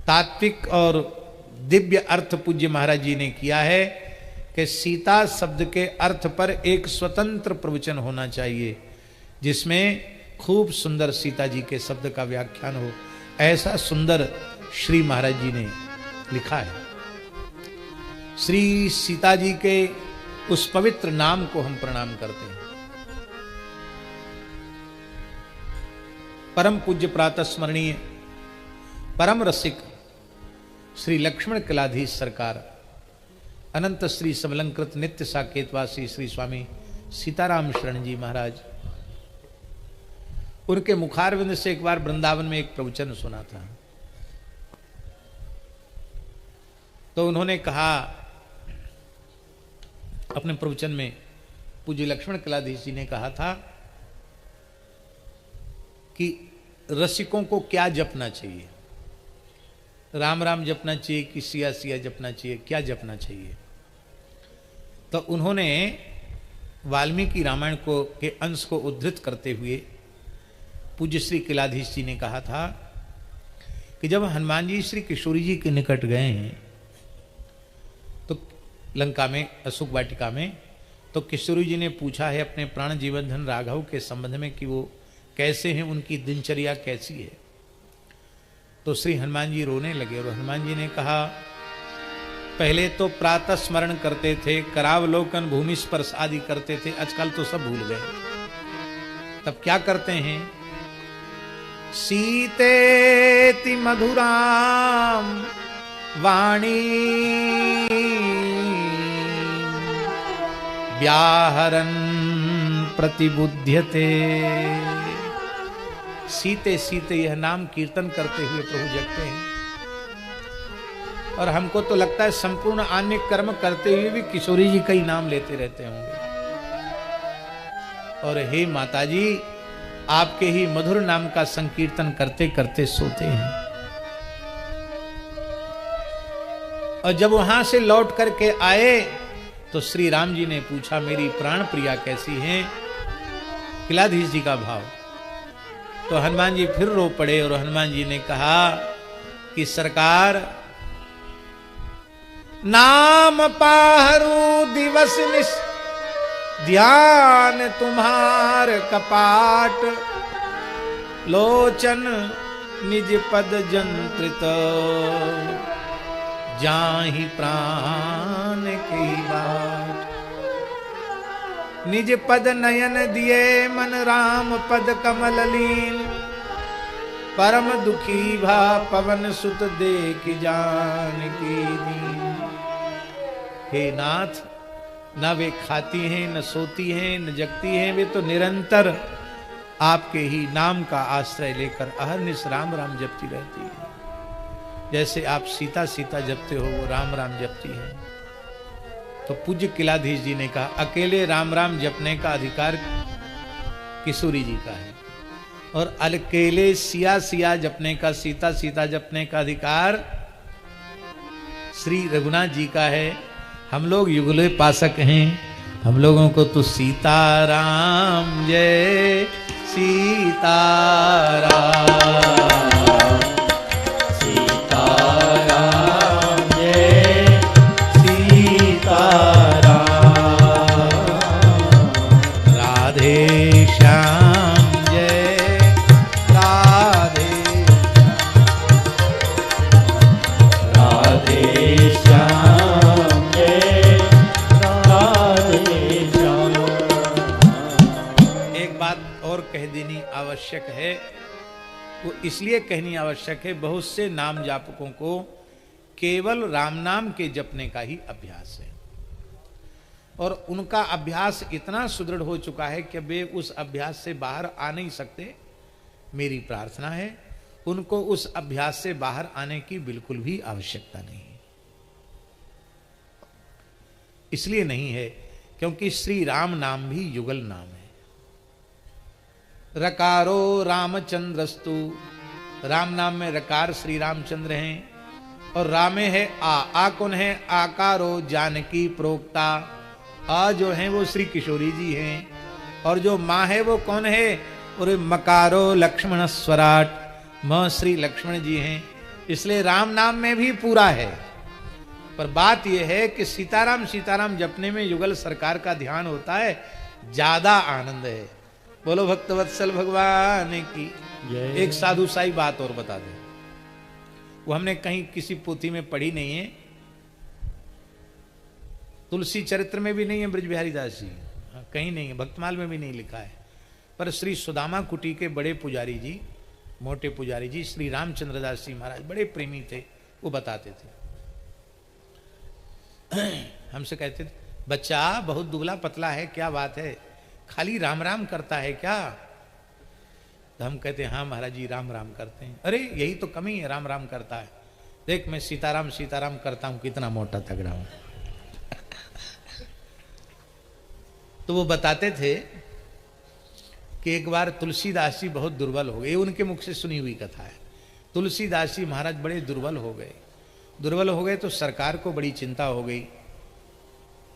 तात्विक और दिव्य अर्थ पूज्य महाराज जी ने किया है कि सीता शब्द के अर्थ पर एक स्वतंत्र प्रवचन होना चाहिए जिसमें खूब सुंदर सीता जी के शब्द का व्याख्यान हो। ऐसा सुंदर श्री महाराज जी ने लिखा है। श्री सीता जी के उस पवित्र नाम को हम प्रणाम करते हैं। परम पूज्य प्रातः स्मरणीय परम रसिक श्री लक्ष्मण कलाधीश सरकार, अनंत श्री समलंकृत नित्य साकेतवासी श्री स्वामी सीताराम शरण जी महाराज, उनके मुखारविंद से एक बार वृंदावन में एक प्रवचन सुना था। तो उन्होंने कहा अपने प्रवचन में, पूज्य लक्ष्मण कलाधीश जी ने कहा था कि रसिकों को क्या जपना चाहिए। राम राम जपना चाहिए कि सिया सिया जपना चाहिए, क्या जपना चाहिए। तो उन्होंने वाल्मीकि रामायण को के अंश को उद्धृत करते हुए पूज्य श्री किलाधीश जी ने कहा था कि जब हनुमान जी श्री किशोरी जी के निकट गए हैं तो लंका में अशोक वाटिका में, तो किशोरी जी ने पूछा है अपने प्राण जीवन धन राघव के संबंध में कि वो कैसे हैं, उनकी दिनचर्या कैसी है। तो श्री हनुमान जी रोने लगे और हनुमान जी ने कहा, पहले तो प्रातः स्मरण करते थे, करावलोकन भूमि स्पर्श आदि करते थे, आजकल तो सब भूल गए। तब क्या करते हैं, सीतेति मधुराम वाणी व्याहरन प्रतिबुध्यते। सीते सीते यह नाम कीर्तन करते हुए प्रभु जगते हैं। और हमको तो लगता है संपूर्ण अन्य कर्म करते हुए भी किशोरी जी का ही नाम लेते रहते होंगे। और हे माता जी, आपके ही मधुर नाम का संकीर्तन करते करते सोते हैं। और जब वहां से लौट करके आए तो श्री राम जी ने पूछा, मेरी प्राण प्रिया कैसी हैं? किलाधीश जी का भाव। तो हनुमान जी फिर रो पड़े और हनुमान जी ने कहा कि सरकार, नाम पाहरू दिवस निश ध्यान तुम्हार कपाट, लोचन निज पद जंत्रित जाहि प्राण की बाट। निज पद नयन दिए मन राम पद कमल लीन, परम दुखी भा पवन सुत देख जानकी दीन। हे नाथ, न वे खाती हैं, न सोती हैं, न जगती हैं, वे तो निरंतर आपके ही नाम का आश्रय लेकर अहरनिश राम राम जपती रहती है। जैसे आप सीता सीता जपते हो, वो राम राम जपती है। तो पूज्य किलाधीश जी ने कहा, अकेले राम राम जपने का अधिकार किशोरी जी का है, और अकेले सिया सिया जपने का, सीता सीता जपने का अधिकार श्री रघुनाथ जी का है। हम लोग युगले पासक हैं, हम लोगों को तो सीताराम जय सीताराम, सीताराम जय सीताराम, राधे श्याम जय राधे, राधे श्याम जय राधे श्याम। एक बात और कह देनी आवश्यक है, वो इसलिए कहनी आवश्यक है, बहुत से नाम जापकों को केवल राम नाम के जपने का ही अभ्यास है, और उनका अभ्यास इतना सुदृढ़ हो चुका है कि वे उस अभ्यास से बाहर आ नहीं सकते। मेरी प्रार्थना है उनको उस अभ्यास से बाहर आने की बिल्कुल भी आवश्यकता नहीं है। इसलिए नहीं है क्योंकि श्री राम नाम भी युगल नाम है। रकारो रामचंद्रस्तु, राम नाम में रकार श्री रामचंद्र हैं, और रामे है आ कौन है? आकारो जानकी प्रोक्ता, आ जो है वो श्री किशोरी जी हैं, और जो माँ है वो कौन है? और मकारो लक्ष्मण स्वराट, म श्री लक्ष्मण जी हैं। इसलिए राम नाम में भी पूरा है। पर बात यह है कि सीताराम सीताराम जपने में युगल सरकार का ध्यान होता है, ज्यादा आनंद है। बोलो भक्तवत्सल भगवान की। एक साधु साई बात और बता दे, वो हमने कहीं किसी पोथी में पढ़ी नहीं है, तुलसी चरित्र में भी नहीं है, ब्रज बिहारी दास जी कहीं नहीं है, भक्तमाल में भी नहीं लिखा है। पर श्री सुदामा कुटी के बड़े पुजारी जी, मोटे पुजारी जी श्री रामचंद्र दास जी महाराज बड़े प्रेमी थे, वो बताते थे। हमसे कहते थे, बच्चा बहुत दुबला पतला है, क्या बात है, खाली राम राम करता है क्या? तो हम कहते हैं हाँ महाराज जी राम राम करते हैं। अरे यही तो कमी है, राम राम करता है, देख मैं सीताराम सीताराम करता हूं, कितना मोटा तगड़ा हूं। तो वो बताते थे कि एक बार तुलसीदास जी बहुत दुर्बल हो गए, उनके मुख से सुनी हुई कथा है। तुलसीदास जी महाराज बड़े दुर्बल हो गए, दुर्बल हो गए तो सरकार को बड़ी चिंता हो गई,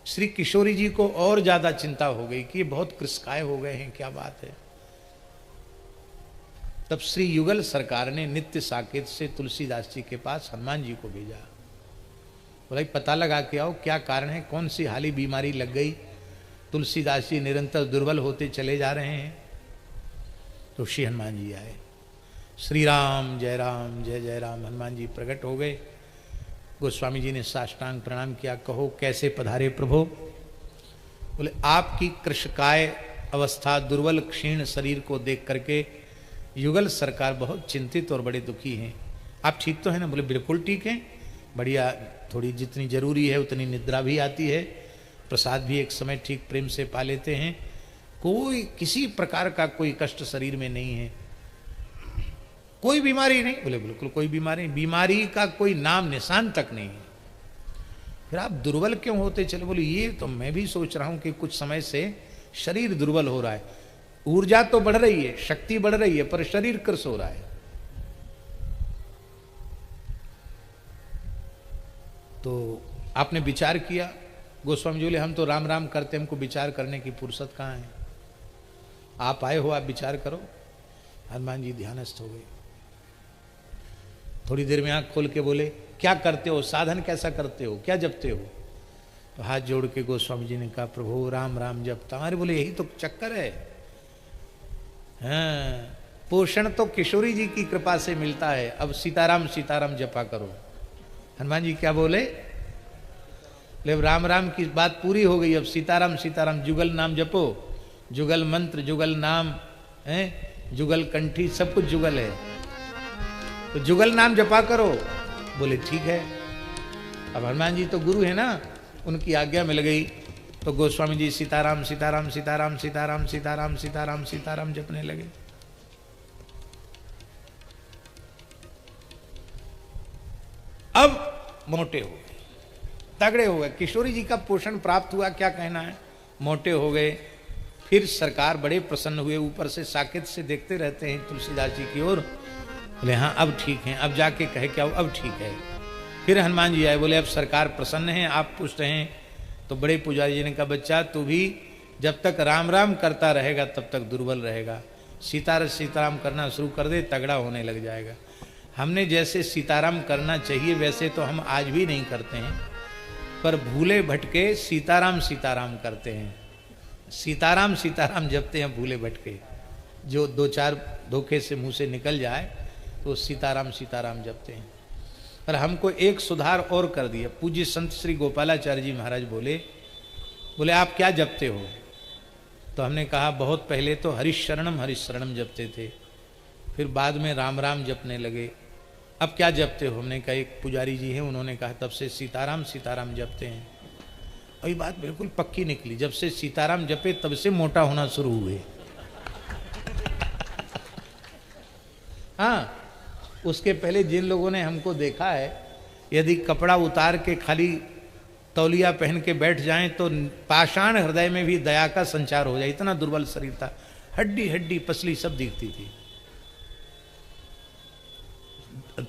श्री किशोरी जी को और ज्यादा चिंता हो गई कि ये बहुत कृषकाय हो गए हैं, क्या बात है। तब श्री युगल सरकार ने नित्य साकेत से तुलसीदास जी के पास हनुमान जी को भेजा, बोला पता लगा के आओ क्या कारण है, कौन सी हाली बीमारी लग गई, तुलसीदास जी निरंतर दुर्बल होते चले जा रहे हैं। तो श्री हनुमान जी आए, श्री राम जय जय राम। हनुमान जी प्रकट हो गए, गोस्वामी जी ने साष्टांग प्रणाम किया, कहो कैसे पधारे प्रभु? बोले आपकी कृषकाय अवस्था, दुर्बल क्षीण शरीर को देख करके युगल सरकार बहुत चिंतित और बड़े दुखी हैं। आप ठीक तो हैं ना? बोले बिल्कुल ठीक हैं, बढ़िया, थोड़ी जितनी जरूरी है उतनी निद्रा भी आती है, प्रसाद भी एक समय ठीक प्रेम से पा लेते हैं, कोई किसी प्रकार का कोई कष्ट शरीर में नहीं है, कोई बीमारी नहीं। बोले बिल्कुल कोई बीमारी नहीं, बीमारी का कोई नाम निशान तक नहीं है। फिर आप दुर्बल क्यों होते चले? बोले ये तो मैं भी सोच रहा हूं कि कुछ समय से शरीर दुर्बल हो रहा है, ऊर्जा तो बढ़ रही है, शक्ति बढ़ रही है, पर शरीर कृश हो रहा है। तो आपने विचार किया? गोस्वामी जी बोले हम तो राम राम करते, हमको विचार करने की फुर्सत कहाँ है, आप आए हो, आप विचार करो। हनुमान जी ध्यानस्थ हो गए, थोड़ी देर में आंख खोल के बोले क्या करते हो, साधन कैसा करते हो, क्या जपते हो? तो हाथ जोड़ के गोस्वामी जी ने कहा प्रभु राम राम जपता। अरे बोले यही तो चक्कर है, हाँ पोषण तो किशोरी जी की कृपा से मिलता है, अब सीताराम सीताराम जपा करो। हनुमान जी क्या बोले? ले राम राम की बात पूरी हो गई, अब सीताराम सीताराम जुगल नाम जपो, जुगल मंत्र, जुगल नाम है, जुगल कंठी, सब कुछ जुगल है, तो जुगल नाम जपा करो। बोले ठीक है। अब हनुमान जी तो गुरु है ना, उनकी आज्ञा मिल गई, तो गोस्वामी जी सीताराम सीताराम सीताराम सीताराम सीताराम सीताराम सीताराम जपने लगे। अब मोटे हो गए, तगड़े हो गए, किशोरी जी का पोषण प्राप्त हुआ, क्या कहना है, मोटे हो गए। फिर सरकार बड़े प्रसन्न हुए, ऊपर से साकेत से देखते रहते हैं तुलसीदास जी की ओर। बोले हाँ अब ठीक है, अब जाके कहे क्या, अब ठीक है। फिर हनुमान जी आए, बोले अब सरकार प्रसन्न है, आप पूछ रहे हैं। तो बड़े पुजारी जी ने कहा बच्चा तू भी जब तक राम राम करता रहेगा तब तक दुर्बल रहेगा, सीताराम करना शुरू कर दे, तगड़ा होने लग जाएगा। हमने जैसे सीताराम करना चाहिए वैसे तो हम आज भी नहीं करते हैं, पर भूले भटके सीताराम सीताराम करते हैं, सीताराम सीताराम जपते हैं भूले भटके। जो दो चार धोखे से मुंह से निकल जाए तो सीताराम सीताराम जपते हैं। पर हमको एक सुधार और कर दिया। पूज्य संत श्री गोपालाचार्य जी महाराज बोले आप क्या जपते हो? तो हमने कहा बहुत पहले तो हरिशरणम जपते थे, फिर बाद में राम राम जपने लगे, अब क्या जपते हो? हमने कहा एक पुजारी जी हैं, उन्होंने कहा तब से सीताराम सीताराम जपते हैं। और ये बात बिल्कुल पक्की निकली, जब से सीताराम जपे तब से मोटा होना शुरू हुए। हाँ, उसके पहले जिन लोगों ने हमको देखा है, यदि कपड़ा उतार के खाली तौलिया पहन के बैठ जाएं तो पाषाण हृदय में भी दया का संचार हो जाए, इतना दुर्बल शरीर था, हड्डी हड्डी पसली सब दिखती थी।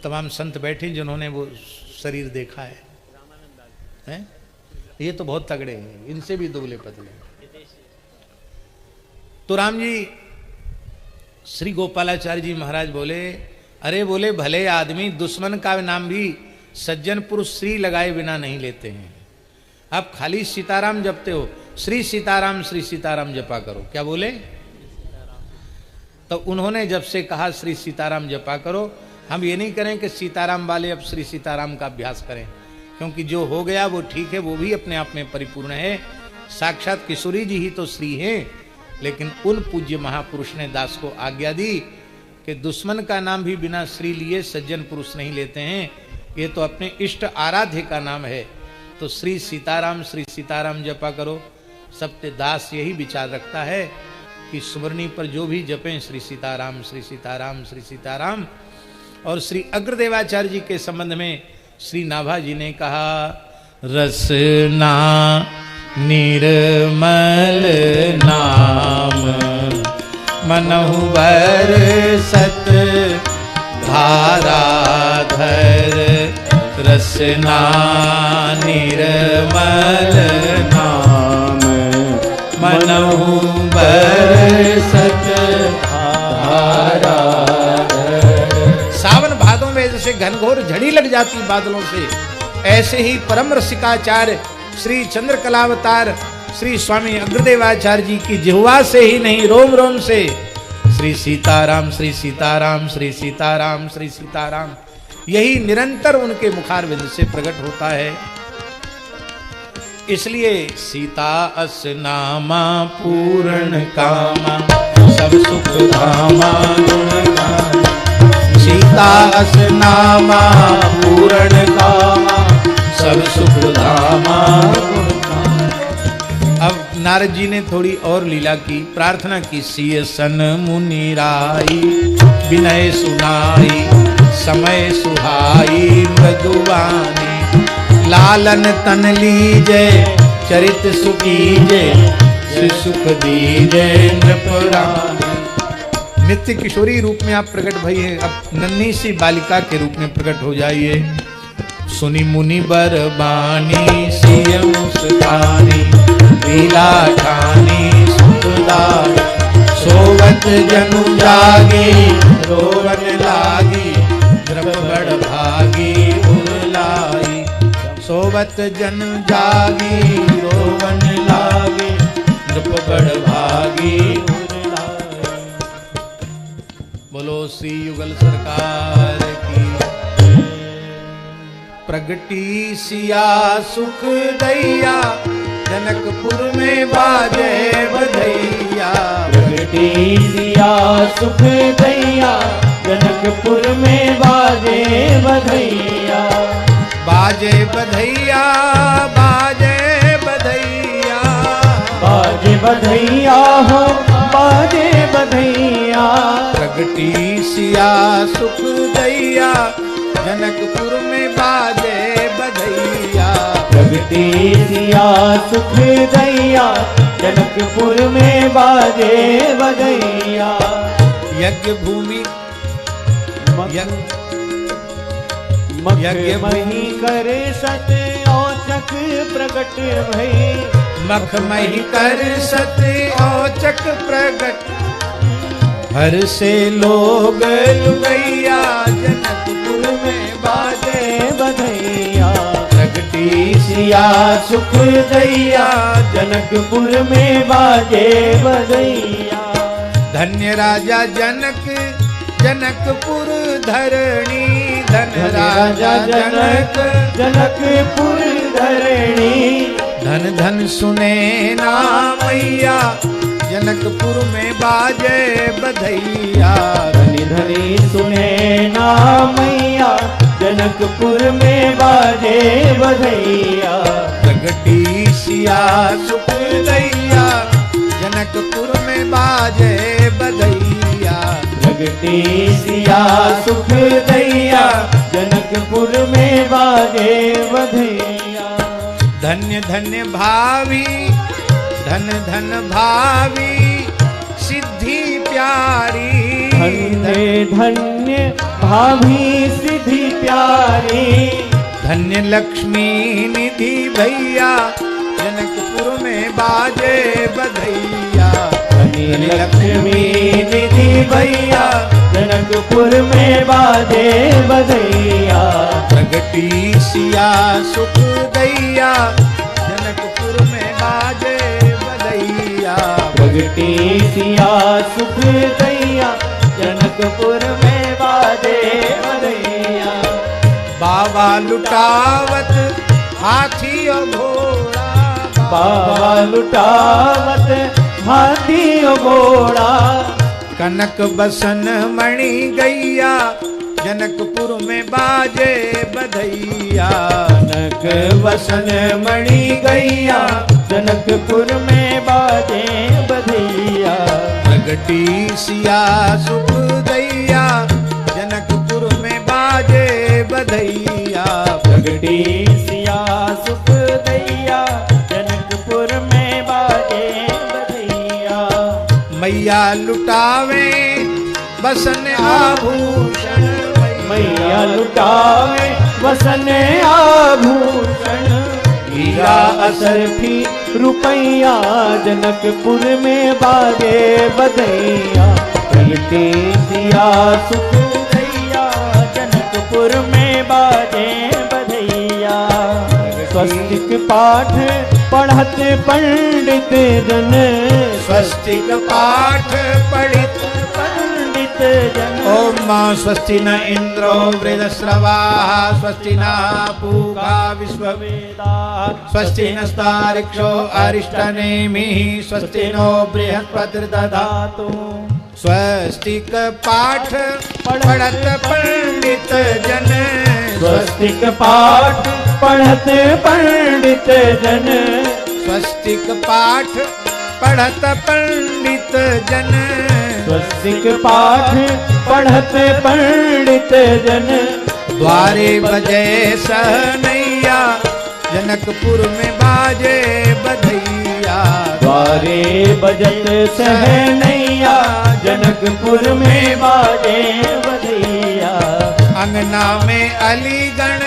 तमाम संत बैठे जिन्होंने वो शरीर देखा है? ये तो बहुत तगड़े हैं, इनसे भी दुबले पतले। तो राम जी श्री गोपालाचार्य जी महाराज बोले, अरे बोले भले आदमी दुश्मन का नाम भी सज्जन पुरुष श्री लगाए बिना नहीं लेते हैं, आप खाली सीताराम जपते हो, श्री सीताराम जपा करो। क्या बोले? तो उन्होंने जब से कहा श्री सीताराम जपा करो, हम ये नहीं करें कि सीताराम वाले अब श्री सीताराम का अभ्यास करें, क्योंकि जो हो गया वो ठीक है, वो भी अपने आप में परिपूर्ण है, साक्षात किशोरी जी ही तो श्री हैं। लेकिन उन पूज्य महापुरुष ने दास को आज्ञा दी कि दुश्मन का नाम भी बिना श्री लिए सज्जन पुरुष नहीं लेते हैं, ये तो अपने इष्ट आराध्य का नाम है, तो श्री सीताराम जपा करो। सत्य दास यही विचार रखता है कि सुमरनी पर जो भी जपें श्री सीताराम श्री सीताराम श्री सीताराम। और श्री अग्रदेवाचार्य जी के संबंध में श्री नाभा जी ने कहा, रसना निर्मल नाम मनहु बरसत धाराधर, रसना निर्मल नाम मनहु बरसत धाराधर। सावन भादों में जैसे घनघोर झड़ी लग जाती बादलों से, ऐसे ही परम रसिकाचार्य श्री चंद्रकलावतार श्री स्वामी अग्रदेवाचार्य जी की जिह्वा से ही नहीं, रोम रोम से श्री सीताराम श्री सीताराम श्री सीताराम श्री सीताराम, यही निरंतर उनके मुखारविंद से प्रकट होता है। इसलिए सीता अस नामा पूर्ण कामा, सब सुख धामा गुण गान। सीता अस नामा पूर्ण कामा, सब सुख धामा गुण गान। अब नारद जी ने थोड़ी और लीला की, प्रार्थना की, सिय सन मुनि राई, विनय सुनाई, समय सुहाई मृदुवानी, लालन तन लीजे, चरित सुखीजे, सुख दीजे नृपरानी। नित्य किशोरी रूप में आप प्रकट भई हैं, अब नन्ही सी बालिका के रूप में प्रकट हो जाइए। सुनी मुनि बर बानी, सिय मुस्कानी, लीला ठानी सुखदाई, सोवत जनु जागी, रोवन लागी, द्रव बड़ भागी उरलाई। सोवत जन जागी, रोवन लागी, द्रव बड़ भागी उरलाई। बोलो श्री युगल सरकार की। प्रगटी सिया सुख दैया, जनकपुर में बाजे बधैया।
प्रगटी सिया सुख दैया, जनकपुर में बाजे बधैया।
बाजे बधैया, बाजे बधैया,
बाजे बधैया हो, बाजे बधैया।
प्रगटी सिया सुख दैया, जनकपुर में बाजे बधैया।
प्रगटी सिया सुख दैया, जनकपुर में बाजे बधैया।
यज्ञ भूमि
यज्ञ मही करे सत औचक प्रगट भई।
मख मही कर सत औचक प्रगट, हर से लोग लुगैया, जनकपुर में बाजे
बधैया।
प्रगटी
सिया सुख दैया, जनकपुर में बाजे बधैया।
धन्य राजा जनक, जनकपुर धरणी। धन राजा जनक,
जनकपुर धरणी।
धन धन सुने ना मैया, जनकपुर में बाजे बधैया।
धनी धनी सुने ना मैया, जनकपुर में बाजे बधैया।
प्रगटी सिया सुख दैया, जनकपुर में बाजे बधैया।
प्रगटी सिया सुख दैया, जनकपुर में बाजे बधैया।
धन्य धन्य भावी, धन धन भावी, सिद्धि प्यारी।
धन्य धन्य भाभी सिद्धि प्यारी।
धन्य लक्ष्मी निधि भैया, जनकपुर में बाजे बधैया।
धन्य लक्ष्मी निधि भैया, जनकपुर में बाजे बधैया।
प्रगटी सिया सुख दैया, जनकपुर में बाजे बधैया।
प्रगटी सिया सुख दैया, जनकपुर में बाजे बधैया।
बाबा लुटावत हाथी और घोड़ा।
बाबा लुटावत हाथी और घोड़ा।
कनक बसन मणि गैया, जनकपुर में बाजे बधैया।
कनक बसन मणि गैया, जनकपुर में बाजे बधैया।
प्रगटी सिया सुख दैया, जनकपुर में बाजे बधैया।
प्रगटी सिया सुख दैया, जनकपुर में बाजे बधैया।
मैया लुटावे बसन आभूषण।
मैया लुटावे वसन आभूषण। हीरा असरफी रुपैया, जनकपुर में बाजे बधैया। प्रगटी सिया सुख दैया, जनकपुर में बाजे बधैया। स्वस्तिक पाठ पढ़त पंडित जन।
स्वस्तिक पाठ पढ़ित
पंडित जन।
ओम मां स्वस्ति न इंद्रो वृद्धश्रवाः, स्वस्ति न पूषा विश्ववेदाः, स्वस्ति नस्तार्क्ष्यो अरिष्टनेमिः, स्वस्ति नो बृहस्पतिर्दधातु। स्वस्तिक पाठ पढ़त पंडित जन।
स्वस्तिक पाठ पढ़त पंडित जन।
स्वस्तिक पाठ पढ़त पंडित जन।
स्वस्तिक पाठ पढ़त पंडित जन।
द्वारे बजे सहनैया, जनकपुर में बाजे बधैया।
द्वारे बजत सहनैया, जनकपुर में बाजे बधैया।
अंगना में अलीगण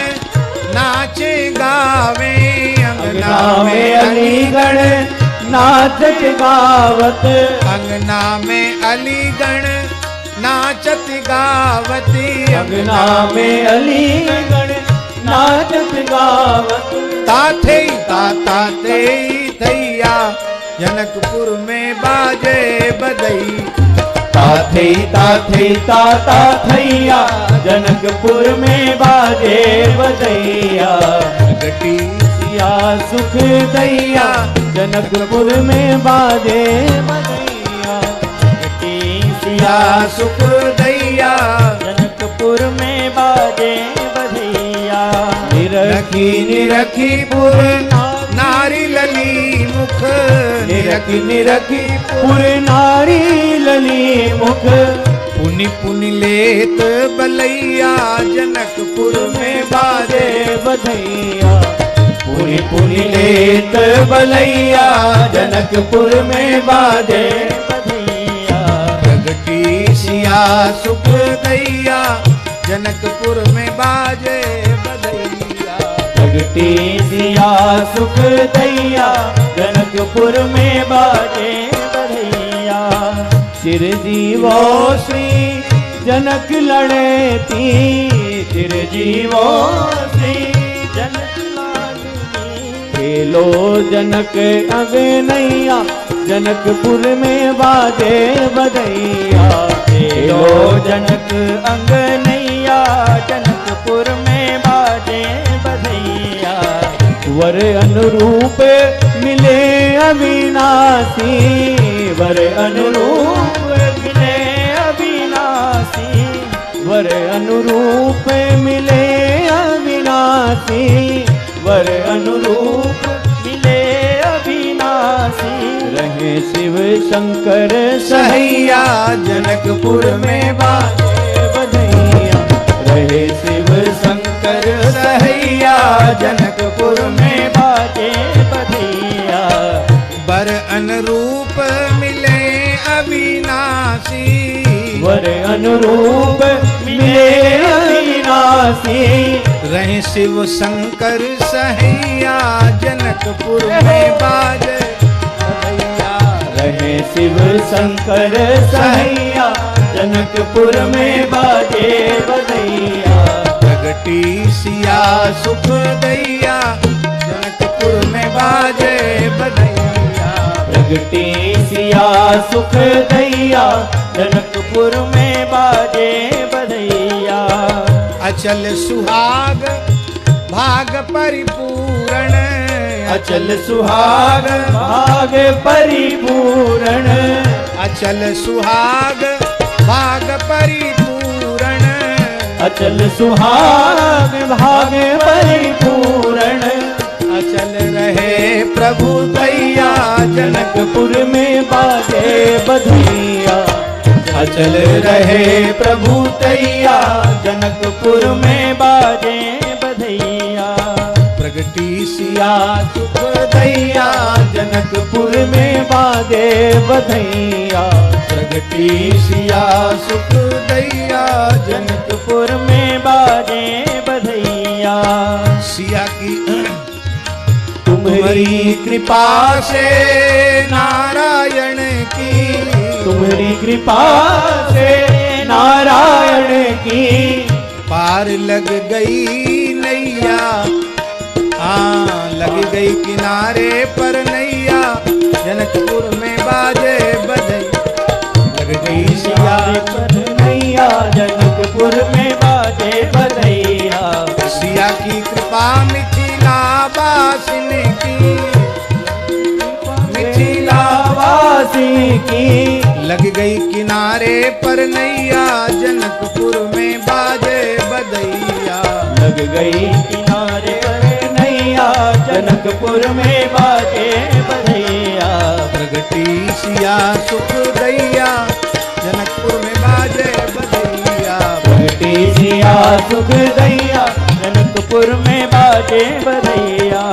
नाचे गावे।
अंगना में अलीगण नाचत गावत।
अंगना में अलीगण नाचत गावती।
अंगना में अलीगण नाचत गावत।
ताथे ताता ते थैया, जनकपुर में बाजे बधई।
ताथई ताथई ताता थैया जनकपुर में बाजे बधैया।
प्रगटी
सिया सुख दैया जनकपुर में बाजे बधैया।
सिया सुख दैया
जनकपुर में बाजे बधैया।
निरखी निरखी पुर नारी लली मुख।
निरखी निरखी पुर नारी लली मुख।
पुनि पुनि लेत बलैया जनकपुर में बाजे
बधैया। पुनि पुनि लेत बलैया जनकपुर में बाजे बधैया।
प्रगटी सिया सुख दैया जनकपुर में बाजे बधैया।
प्रगटी सिया सुख दैया जनकपुर में बाजे बधैया। चिरजीवो श्री जनक लड़े थी। चिरजीवो श्री जनक लाडली। खेलो जनक अगनैया जनकपुर में बाजे बधैया। खेलो जनक अंगनैया जनकपुर में बाजे बधैया। वर अनुरूप मिले अविनाशी। वर अनुरूप मिले अविनाशी। वर अनुरूप मिले अविनाशी। वर अनुरूप मिले अविनाशी। रहे शिव शंकर सहैया जनकपुर में बाजे बधैया। रहे शिव शंकर सहैया जनकपुर में बाजे बधैया।
बर अनुरूप मिले अविनाशी।
वर अनुरूप मिले अविनाशी।
रहे शिव शंकर सहैया जनकपुर में बाजे बधैया।
रहे शिव शंकर सहैया जनकपुर में बाजे बधैया।
प्रगटी सिया सुख दैया जनकपुर में बाजे बधैया।
प्रगटी सिया सुख दैया जनकपुर में बाजे बधैया।
अचल सुहाग भाग परिपूर्ण।
अचल सुहाग भाग परिपूर्ण।
अचल सुहाग भाग परिपूर्ण।
अचल सुहाग भाग परिपूर्ण।
अचल रहे प्रभु दैया
जनकपुर में बाजे बधैया। अचल रहे प्रभु दैया जनकपुर में बाजे बधैया।
प्रगटी
सिया सुख दैया जनकपुर में बाजे बधैया। प्रगटी सिया सुख दैया जनकपुर में बाजे बधैया।
सिया की
तुम्हारी कृपा
से नारायण की।
तुम्हारी कृपा से नारायण की।
पार लग गई नैया। हाँ लग गई किनारे पर नैया जनकपुर में बाजे बधैया। लग गई सिया
पर नैया जनकपुर में बाजे बधैया।
सिया की कृपा मिथिला वासिन की। मिथिला
वासी की।
लग गई किनारे पर नैया जनकपुर में बाजे बधैया।
लग गई किनारे पर नैया जनकपुर में बाजे बधैया।
प्रगटी सिया सुख दैया जनकपुर में बाजे बधैया।
प्रगटी सिया सुख दैया जनकपुर में बाजे बधैया।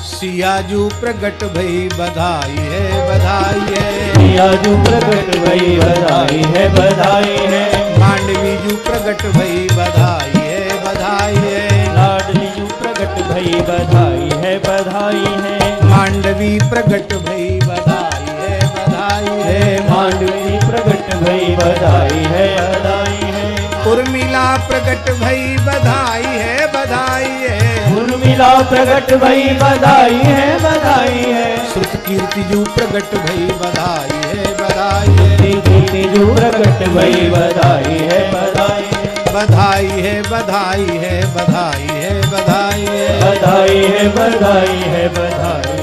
सियाजू प्रगट भई बधाई है बधाई है।
सियाजू प्रगट भई बधाई है बधाई है।
मांडवी जू प्रगट भई बधाई है बधाई है।
लाडली जू प्रगट भई बधाई है बधाई है।
मांडवी प्रगट भई बधाई है बधाई है।
मांडवी प्रगट भई बधाई है बधाई है।
उर्मिला प्रगट भई बधाई है बधाई है।
उर्मिला प्रगट भई बधाई है बधाई है।
श्रुत कीर्ति जू प्रगट भई बधाई है बधाई बधाई है।
तेजु प्रकट भई बधाई है बधाई है
बधाई है बधाई है बधाई है बधाई है
बधाई है बधाई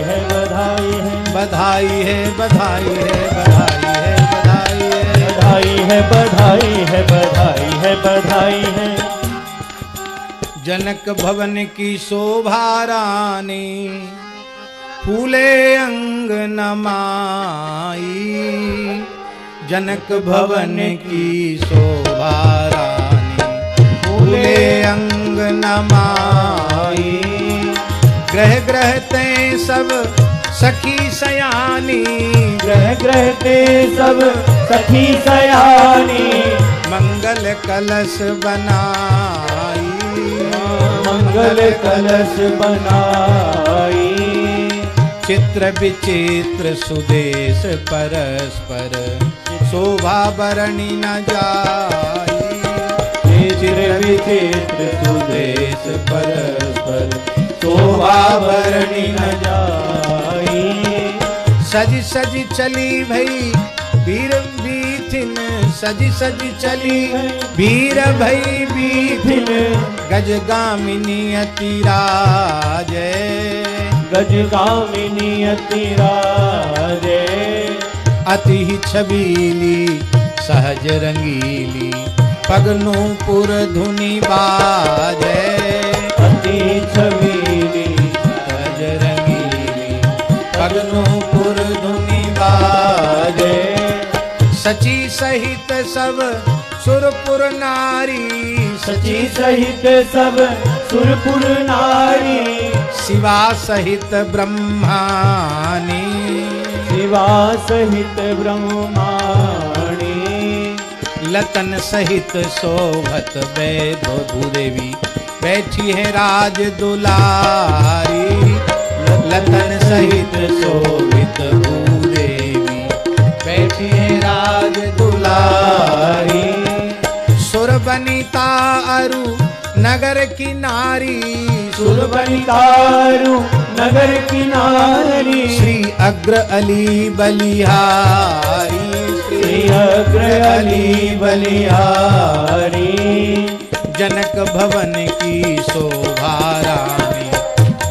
है बधाई है बधाई है
बधाई है बधाई है बधाई है
बधाई है बधाई है बधाई है बधाई है।
जनक भवन की शोभा रानी फूले अंग नमाई। जनक भवन की शोभा रानी फूले अंग नमाई। ग्रह ग्रह ते सब सखी सयानी
ग्रह ग्रह ते सब सखी सयानी
मंगल कलश बनाई।
मंगल कलश बनाई।
चित्र विचित्र सुदेश परस्पर शोभा बरणी न जाई।
चित्र विचित्र सुदेश परस्पर शोभा बरणी न जाई।
सजी सजी चली भई वीर बीथिन सजी सजी चली वीर भई बीथिन गजगामिनी अतिराजे।
गजगामिनी अतिराजे।
अति छबीली सहज रंगीली पगनूपुर धुनि बाजे।
अति छबीली
सहज रंगीली पगनूपुर धुनि बाजे। सची सहित सब सुरपुर नारी
सची सहित सब सुरपुर नारी।
शिवा सहित ब्रह्मानी
शिवा सहित ब्रह्माणी।
लतन सहित शोभत वैधो भूदेवी बैठी है राज दुलारी। लतन सहित शोभित भूदेवी बैठी है राज दुलारी। सुर बनिता अरु नगर की नारी
सुर बनितारु नगर की नारी।
श्री अग्र अली बलिहारी
श्री अग्र अली बलिहारी।
जनक भवन की शोभा रानी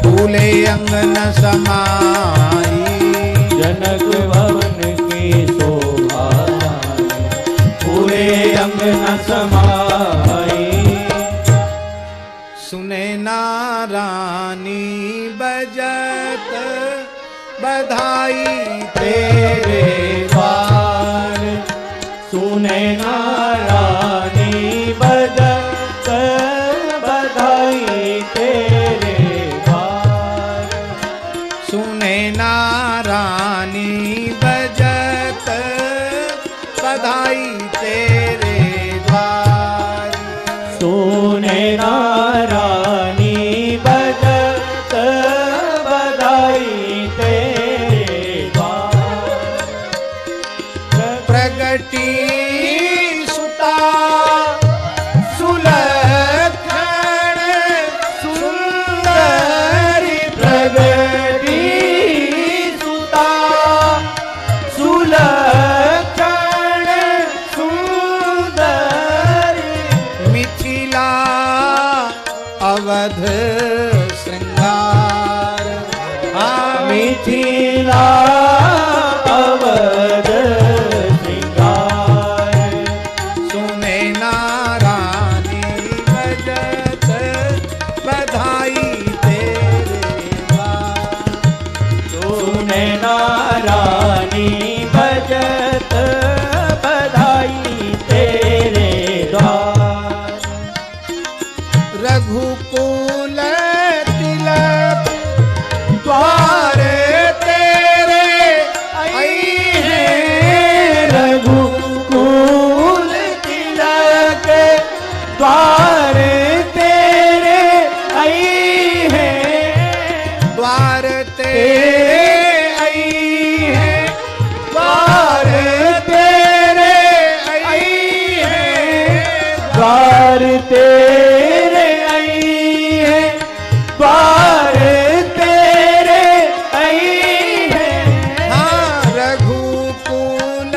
फूले अंगन समाई।
जनक भवन की शोभा रानी फूले अंगन समाई।
सुने नारानी बजत बधाई तेरे
द्वार। सुने नारानी बजत बधाई तेरे द्वार।
सुने नारानी बजत बधाई तेरे द्वार।
सुने नारानी बजत बधाई तेरे द्वार।
प्रगटी सुता सुलक्षण सुंदरी।
प्रगटी सुता सुलक्षण सुंदरी।
मिथिला अवध श्रृंगार।
मिथिला अवध श्रृंगार।
सुने नारानी बजत बधाई तेरे द्वार।
सुने नारानी बजत बधाई तेरे द्वार।
रघुकुल तिलक द्वार तेरे आई हैं।
रघुकुल तिलक द्वार तेरे आई हैं।
द्वार तेरे आई हैं। द्वार तेरे आई हैं।
द्वार तेरे आई हैं। द्वार तेरे आई हैं।
हाँ रघुकुल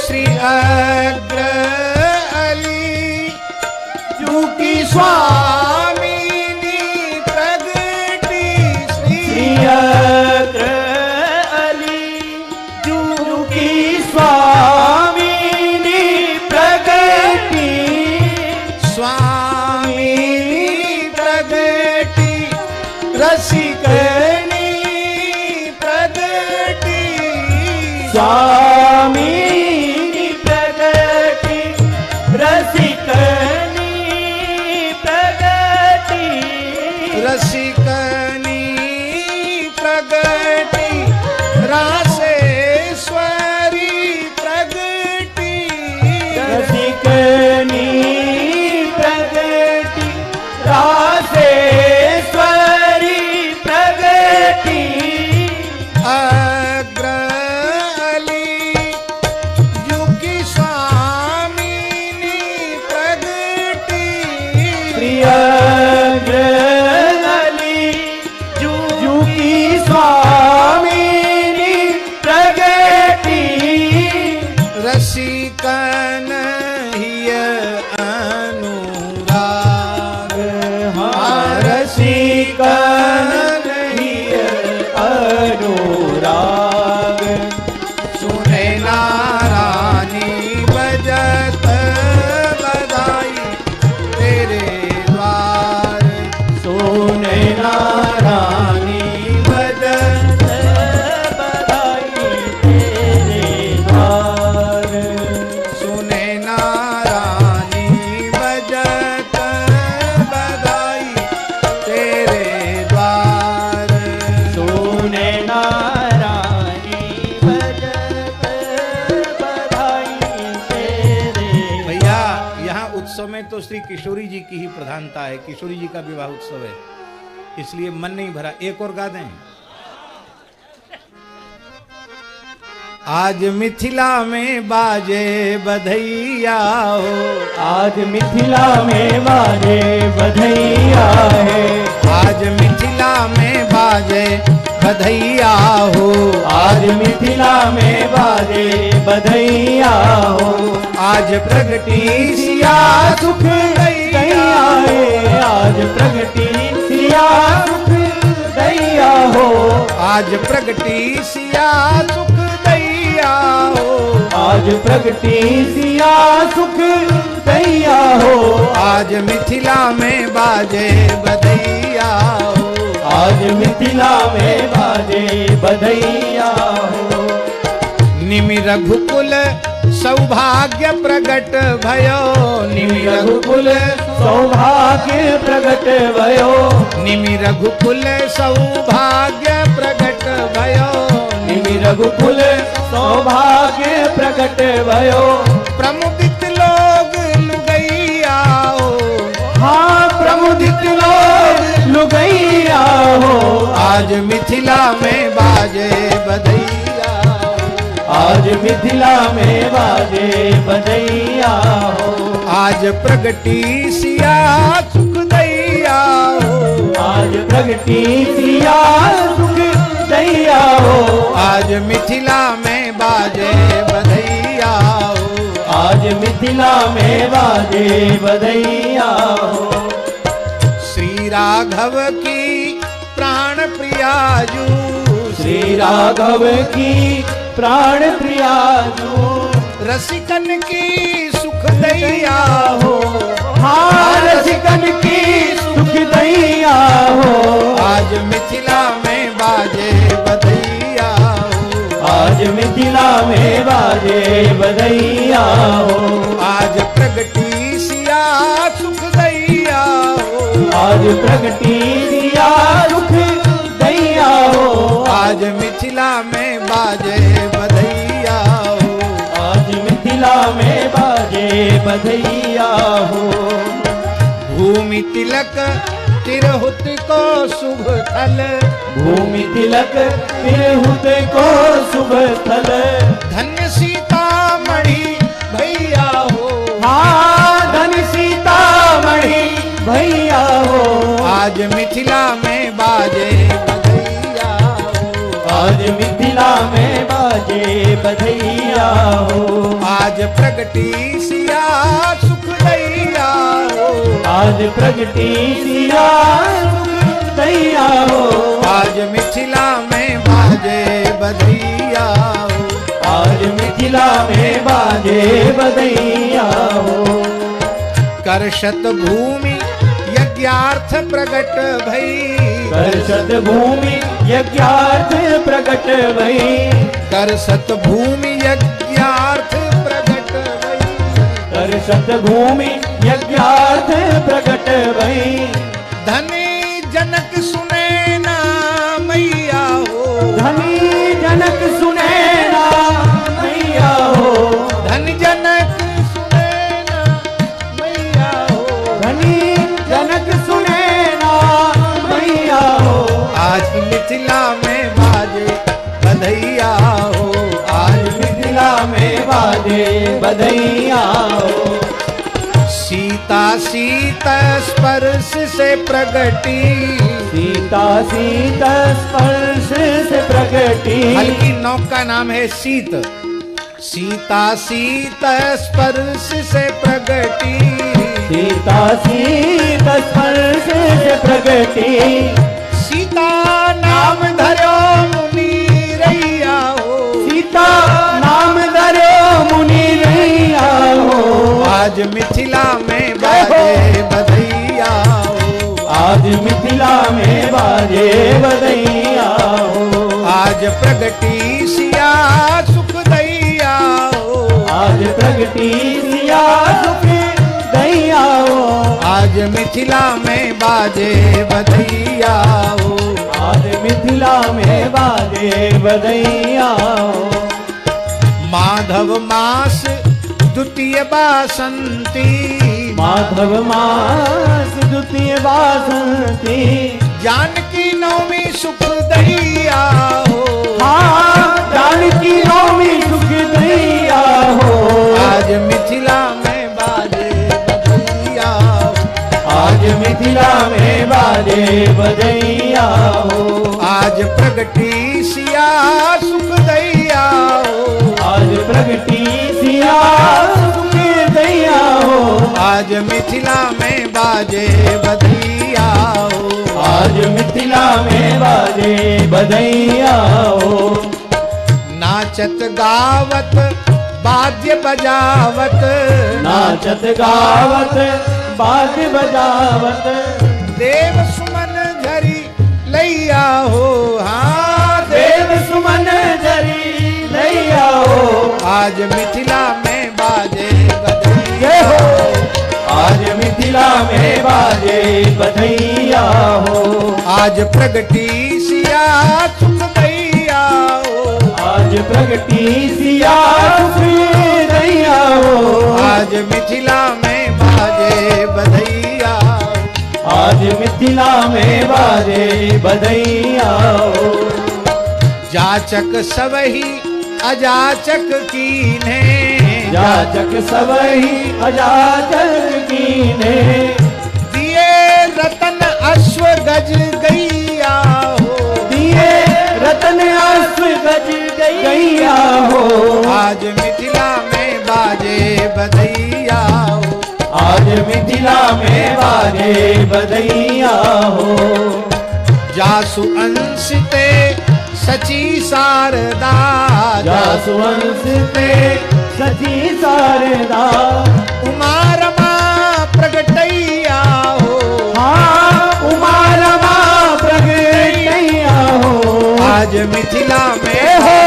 श्री अग्र अली जू की स्वामिनी प्रगटी श्री
अग्र अली जू की स्वामिनी प्रगटी
स्वामिनी प्रगटी रसिकनी प्रगटी
स्वामिनी प्रगटी रसिकनी प्रगटी
रसिकनी प्रगटी रासेश्वरी प्रगटी
रसिकनी प्रगटी रासेश्वरी प्रगटी
अग्र अली जू की स्वामिनी प्रगटी
प्रिय अग्र अली जू की स्वामिनी प्रगटी
रसिकन हिय अनुराग
रसिकन हिय अनुराग
सुने नारानी बजत बधाई तेरे द्वार
सोने नारानी बजत बधाई तेरे द्वार
सुने नारानी बजत बधाई तेरे द्वार
सोने नारानी बजत बधाई तेरे
भैया यहाँ उत्सव में तो श्री किशोरी जी की ही प्रधानता है। किशोरी जी का विवाह उत्सव है, इसलिए मन नहीं भरा। एक और गा दें। आज मिथिला में बाजे बधैया हो,
आज मिथिला में बाजे बधैया है,
आज मिथिला में बाजे बधैया हो,
आज मिथिला में बाजे बधैया हो,
आज प्रगटी
सिया सुख दैया है, आज प्रगटी सिया सुख दैया हो,
आज प्रगटी सिया सुख दैया हो,
आज प्रगटी सिया सुख दैया हो,
आज मिथिला में बाजे बधैया हो,
आज मिथिला में बाजे बधैया हो,
निमि रघुकुल सौभाग्य प्रगट भयो, निमि
रघुकुल सौभाग्य प्रगट भयो,
निमि रघुकुल सौभाग्य प्रगट भयो,
निमि रघुकुल सौभाग्य प्रगट भयो,
प्रमुदित लोग लुगैया हो,
हाँ प्रमुदित लोग लुगैया हो,
आज मिथिला में बाजे बधैया हो,
आज मिथिला में बाजे बधैया हो,
आज प्रगटी सिया सुख दैया हो,
आज प्रगटी सिया सुख दैया हो,
आज मिथिला में बाजे बधैया हो,
आज मिथिला में बाजे बधैया हो,
श्री राघव की प्राण प्रियाजू,
श्री राघव की प्राण प्रियाजू,
रसिकन की सुख दैया हो,
हाँ रसिकन की सुख दैया हो,
आज मिथिला में बाजे बधैया हो,
आज मिथिला में बाजे बधैया हो,
आज प्रगटी सिया सुख दैया हो,
आज प्रगटी सिया सुख दैया हो,
आज मिथिला में बाजे बधैया हो,
आज मिथिला में बाजे बधैया हो,
भूमि तिलक तिरहुत को शुभ थल,
भूमि तिलक तिरहुत को शुभ थल,
धन्य सीतामढ़ी भैया हो,
हाँ धन सीतामढ़ी भैया हो,
आज मिथिला में बाजे बधैया हो,
आज मिथिला में बाजे बधैया हो,
आज प्रगटी सिया सुख दैया हो,
आज प्रगटी सिया सुख दैया हो,
आज मिथिला में बाजे बधैया हो,
आज मिथिला में बाजे बधैया हो।
करशत भूमि यज्ञार्थ प्रगट भई,
करशत भूमि यज्ञार्थ प्रगट भई,
करशत भूमि यज्ञार्थ प्रगट भई,
करशत भूमि यज्ञार्थ प्रगट भई।
धनी जनक सुने ना मैया हो,
धनी जनक सुने ना मैया हो,
धनी जनक सुने ना मैया हो,
धनी जनक सुने ना मैया हो।
आज मिथिला में बाजे बधैया हो,
आज मिथिला में बाजे बधैया हो।
सीता सीता स्पर्श से प्रगटी,
सीता सीता स्पर्श से प्रगटी,
हल्की नौका का नाम है सीत। सीता सीता स्पर्श से प्रगटी,
सीता सीता स्पर्श से प्रगटी।
सीता नाम धरो मुनि रैया हो,
सीता नाम धरो मुनि रैया हो,
आज मिथिला में बाजे बधैया हो,
आज मिथिला में बाजे बधैया हो।
आज प्रगटी सिया सुख दैया हो,
आज प्रगटी सिया सुख दैया हो,
आज मिथिला में बाजे बधैया हो,
आज मिथिला में बाजे बधैया हो।
माधव मास द्वितीय बासंती,
माधव मास द्वितीय वासंती,
जानकी नवमी सुख दैया हो,
हाँ जानकी नवमी सुख दैया हो,
आज मिथिला में बाजे बधैया हो,
आज मिथिला में बाजे बधैया हो।
आज प्रगटी सिया सुख दैया हो,
आज प्रगटी सिया सुख दैया हो,
आज मिथिला में बाजे बधैया हो,
आज मिथिला में बाजे बधैया हो।
नाचत गावत वाद्य बजावत,
नाचत गावत बाज बजावत,
देव सुमन झरी लैया हो, हाँ
देव सुमन झरी लैया हो,
आज मिथिला में बाजे बधैया
जय हो, आज मिथिला में बाजे बधैया हो,
आज प्रगटी सिया सुख दैया हो,
आज प्रगटी सिया सुख दैया हो,
आज मिथिला में बाजे बधैया हो,
आज मिथिला में बाजे बधैया हो।
जाचक सबही अजाचक कीन्हे,
जाचक सबही अजाचक कीन्हे,
दिए रतन अश्व गज गैया हो,
दिए रतन अश्व गज गैया हो,
आज मिथिला में बाजे बधैया हो,
आज मिथिला में बाजे बधैया हो।
जासु अंशिते सची शारदा,
जासु अंशिते सची शारदा,
उमा रमा प्रगटैया हो,
हाँ उमा रमा प्रगटैया हो,
आज मिथिला में हो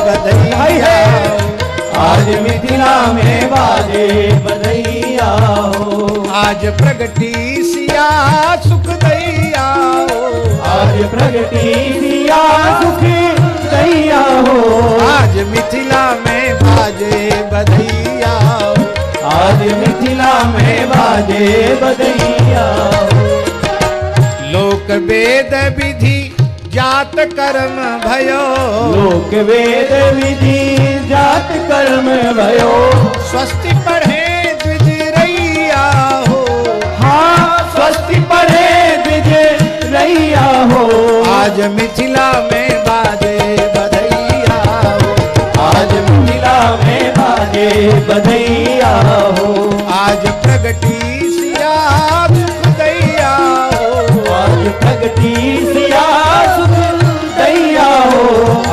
बधैया हो,
आज मिथिला में बाजे बधैया हो,
आज प्रगटी सिया सुख दैया हो,
आज प्रगटी सिया सुख दैया हो,
आज मिथिला में बाजे बधैया हो,
आज मिथिला में बाजे बधैया हो।
लोक वेद विधि जात कर्म भयो,
लोक वेद विधि जात कर्म भयो,
स्वस्ति पढ़े द्विज रैया हो,
हाँ स्वस्ति पढ़े द्विज रैया हो,
आज मिथिला में बाजे बधैया हो,
आज मिथिला में बाजे बाजे बधैया हो।
आज प्रगटी सिया सुख दैया हो।
आज प्रगटी सिया सुख दैया हो।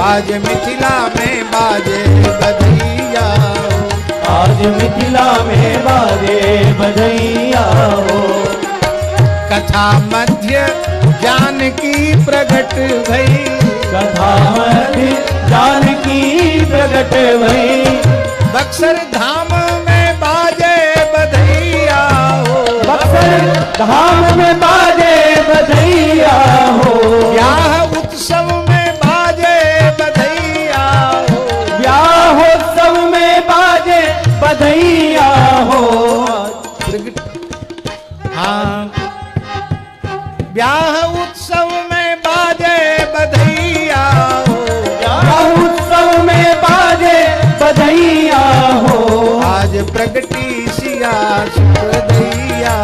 आज मिथिला में बाजे बधैया हो।
आज मिथिला में बाजे बधैया हो।
कथा मध्य जानकी प्रगट भई।
कथा मध्य जानकी प्रगट भई।
बक्सर धाम में बाजे बधैया हो।
बक्सर धाम में बाजे बधैया हो।
ब्याह उत्सव में बाजे बधैया हो।
ब्याह उत्सव में बाजे बधैया हो।
हाँ, ब्याह उत्सव में बाजे बधैया हो।
ब्याह उत्सव में बाजे बधैया हो।
आज प्रगटी सिया सुख दैया।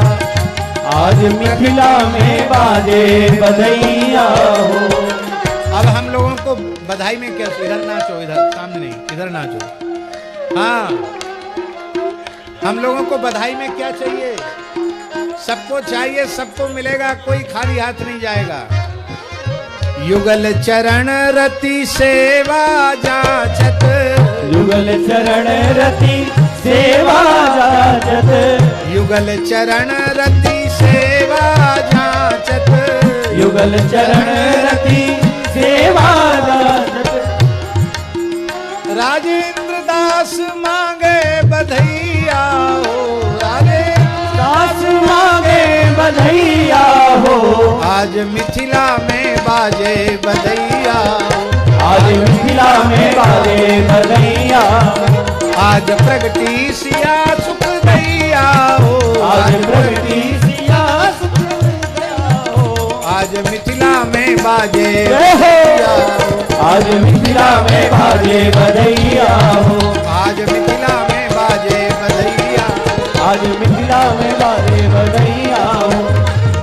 आज मिथिला में बाजे बधैया हो।
अब हम लोगों को बधाई में क्या, इधर नाचो, इधर सामने नहीं, इधर नाचो। हाँ, हम लोगों को बधाई में क्या चाहिए? सबको चाहिए, सबको मिलेगा, कोई खाली हाथ नहीं जाएगा। युगल चरण रति सेवा जाचत।
युगल चरण रति सेवा जाचत।
युगल चरण रति सेवा जाचत।
युगल चरण रति सेवा जाचत।
राजेंद्र दास मांगे बधैया हो।
दास मांगे बधैया हो।
आज मिथिला में बाजे बधैया हो।
आज मिथिला में बाजे बधैया।
आज प्रगटी सिया सुख दैया हो।
आज प्रगटी सिया सुख दैया हो।
आज मिथिला में बाजे
बधैया हो। आज मिथिला में बाजे बधैया हो।
आज मिथिला में बाजे बधैया।
आज मिथिला में बाजे बधैया हो।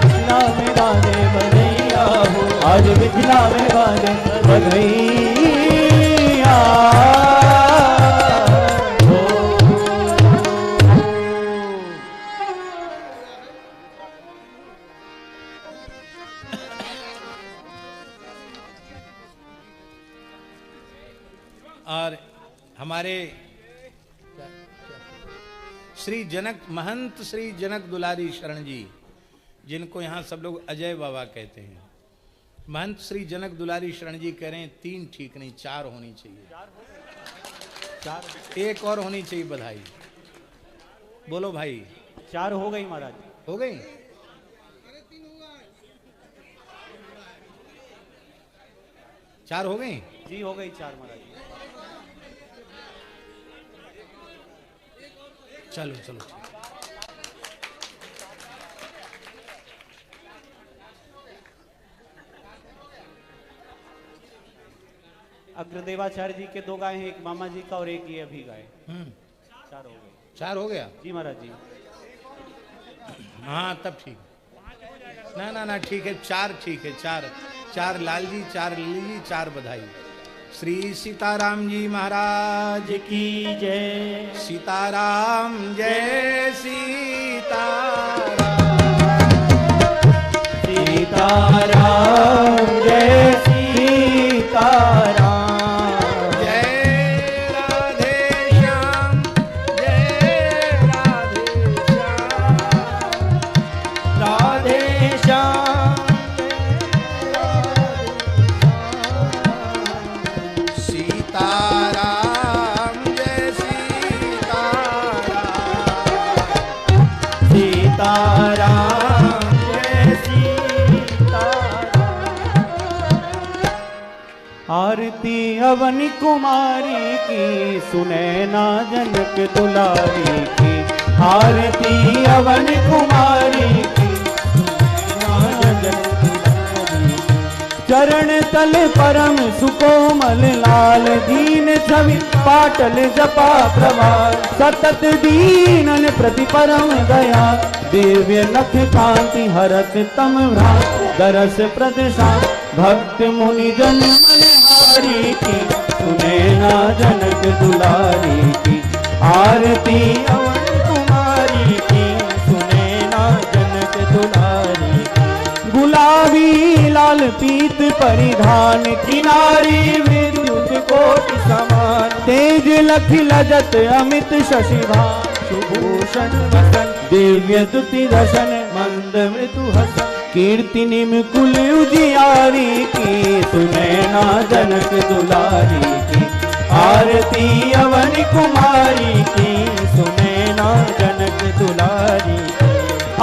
मिथिला में बाजे बधैया हो। आज मिथिला में बाजे बधैया हो।
और हमारे श्री जनक महंत श्री जनक दुलारी शरण जी, जिनको यहाँ सब लोग अजय बाबा कहते हैं, महंत श्री जनक दुलारी शरण जी कह रहे हैं 3 ठीक नहीं, 4 होनी चाहिए। 4 एक और होनी चाहिए बधाई। बोलो भाई।
4 हो गई महाराज।
हो गई? चार हो गई
जी, हो गई 4 महाराज।
चलो चलो।
अग्रदेवाचार्य जी के 2 गाय हैं, एक मामा जी का और एक ये अभी गाय। 4 हो गए।
4 हो गया
जी महाराज जी।
हाँ तब ठीक। ना ना ना ठीक है, 4 ठीक है। 4 लाल जी, 4 लिली जी, 4 बधाई। श्री सीताराम जी महाराज
की जय।
सीताराम जय सीताराम।
सीताराम जय सीताराम।
जय राधे श्याम, जय राधे श्याम।
राधे श्याम
सीताराम जय सीताराम।
सीताराम जय सीताराम। आरती अवनी कुमारी की, सुने ना जनक दुलारी की। आरती अवनी कुमारी की, सुने ना जनक दुलारी की। चरण तल परम सुकोमल लाल, दीन छवि पाटल जपा प्रवाल। सतत दीनन प्रति परम दया, दिव्य नख कांति हरत तम भ्रांत। दरस प्रदशा भक्त मुनि जन मन हारी की, सुने ना जनक दुलारी की। आरती अवन कुमारी की सुने ना जनक दुलारी की। गुलाबी लाल पीत परिधान किनारी विद्युत कोटि समान तेज लख लजत अमित शशिभान सुभूषण वसन दिव्य दुति दर्शन मंद मृदु हसन कीर्ति निमकुल उजियारी की सुने ना जनक दुलारी की। आरती अवन कुमारी की सुने ना जनक दुलारी की।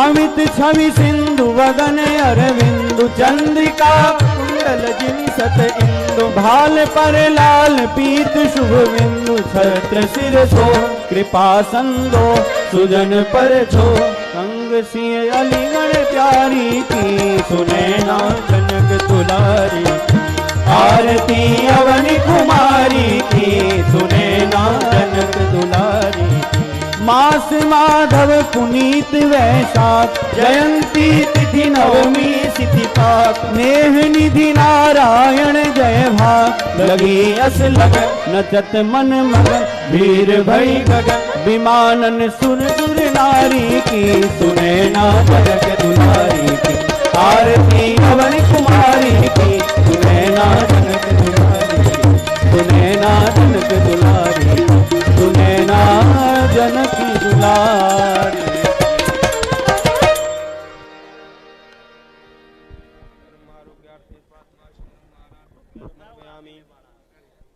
अमित छवि सिंधु वदन अरविंदु चंद्रिका कुंडल जिन सत इंदु भाल पर लाल पीत शुभ बिंदु छत्र सिर सो कृपा संदो सुजन पर छो कंग सिंह अलीगढ़ प्यारी की सुने ना जनक दुलारी की। आरती अवन कुमारी की सुने ना जनक दुलारी की। मास माधव पुनीत वैशाख जयंती तिथि नवमी तिथि पाक नेह निधि नारायण जय भाग लगी अस लगन नचत मन मगन वीर भई गगन विमानन सुर सुर नारी की सुने ना जनक दुलारी की। आरती अवन कुमारी की सुने ना जनक दुलारी की। सुने ना जनक दुलारी सुने ना जनक दुलारी।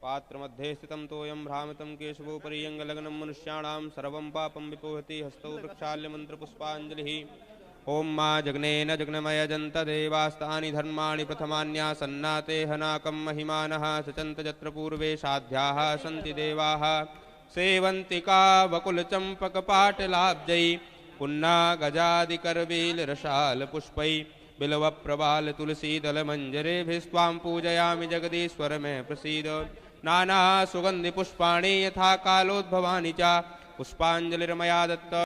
पात्र मध्ये स्थितं तोयं भ्रामितं केशवोपरि अंगलग्नं मनुष्याणां सर्वं पापं विपोहति हस्तौ प्रक्षाल्य मन्त्रपुष्पाञ्जलिः। ओं मा जग्नेन जग्नमय जन्त देवास्तानि धर्माणि प्रथमान्यासन्नाते हनाकं महिमानः सचन्त यत्र पूर्वे साध्याः सन्ति देवाः सेवन्तिका वकुलचम्पकपाटलाब्जै पुन्ना गजादिकरवीलरसाल पुष्पै बिल्वप्रवाल तुलसीदलमञ्जरेभिस्त्वां पूजयामि जगदीश्वर मे प्रसीद। नाना सुगन्धि पुष्पाणि यथा कालोद्भवानि च पुष्पाञ्जलिर्मया दत्त।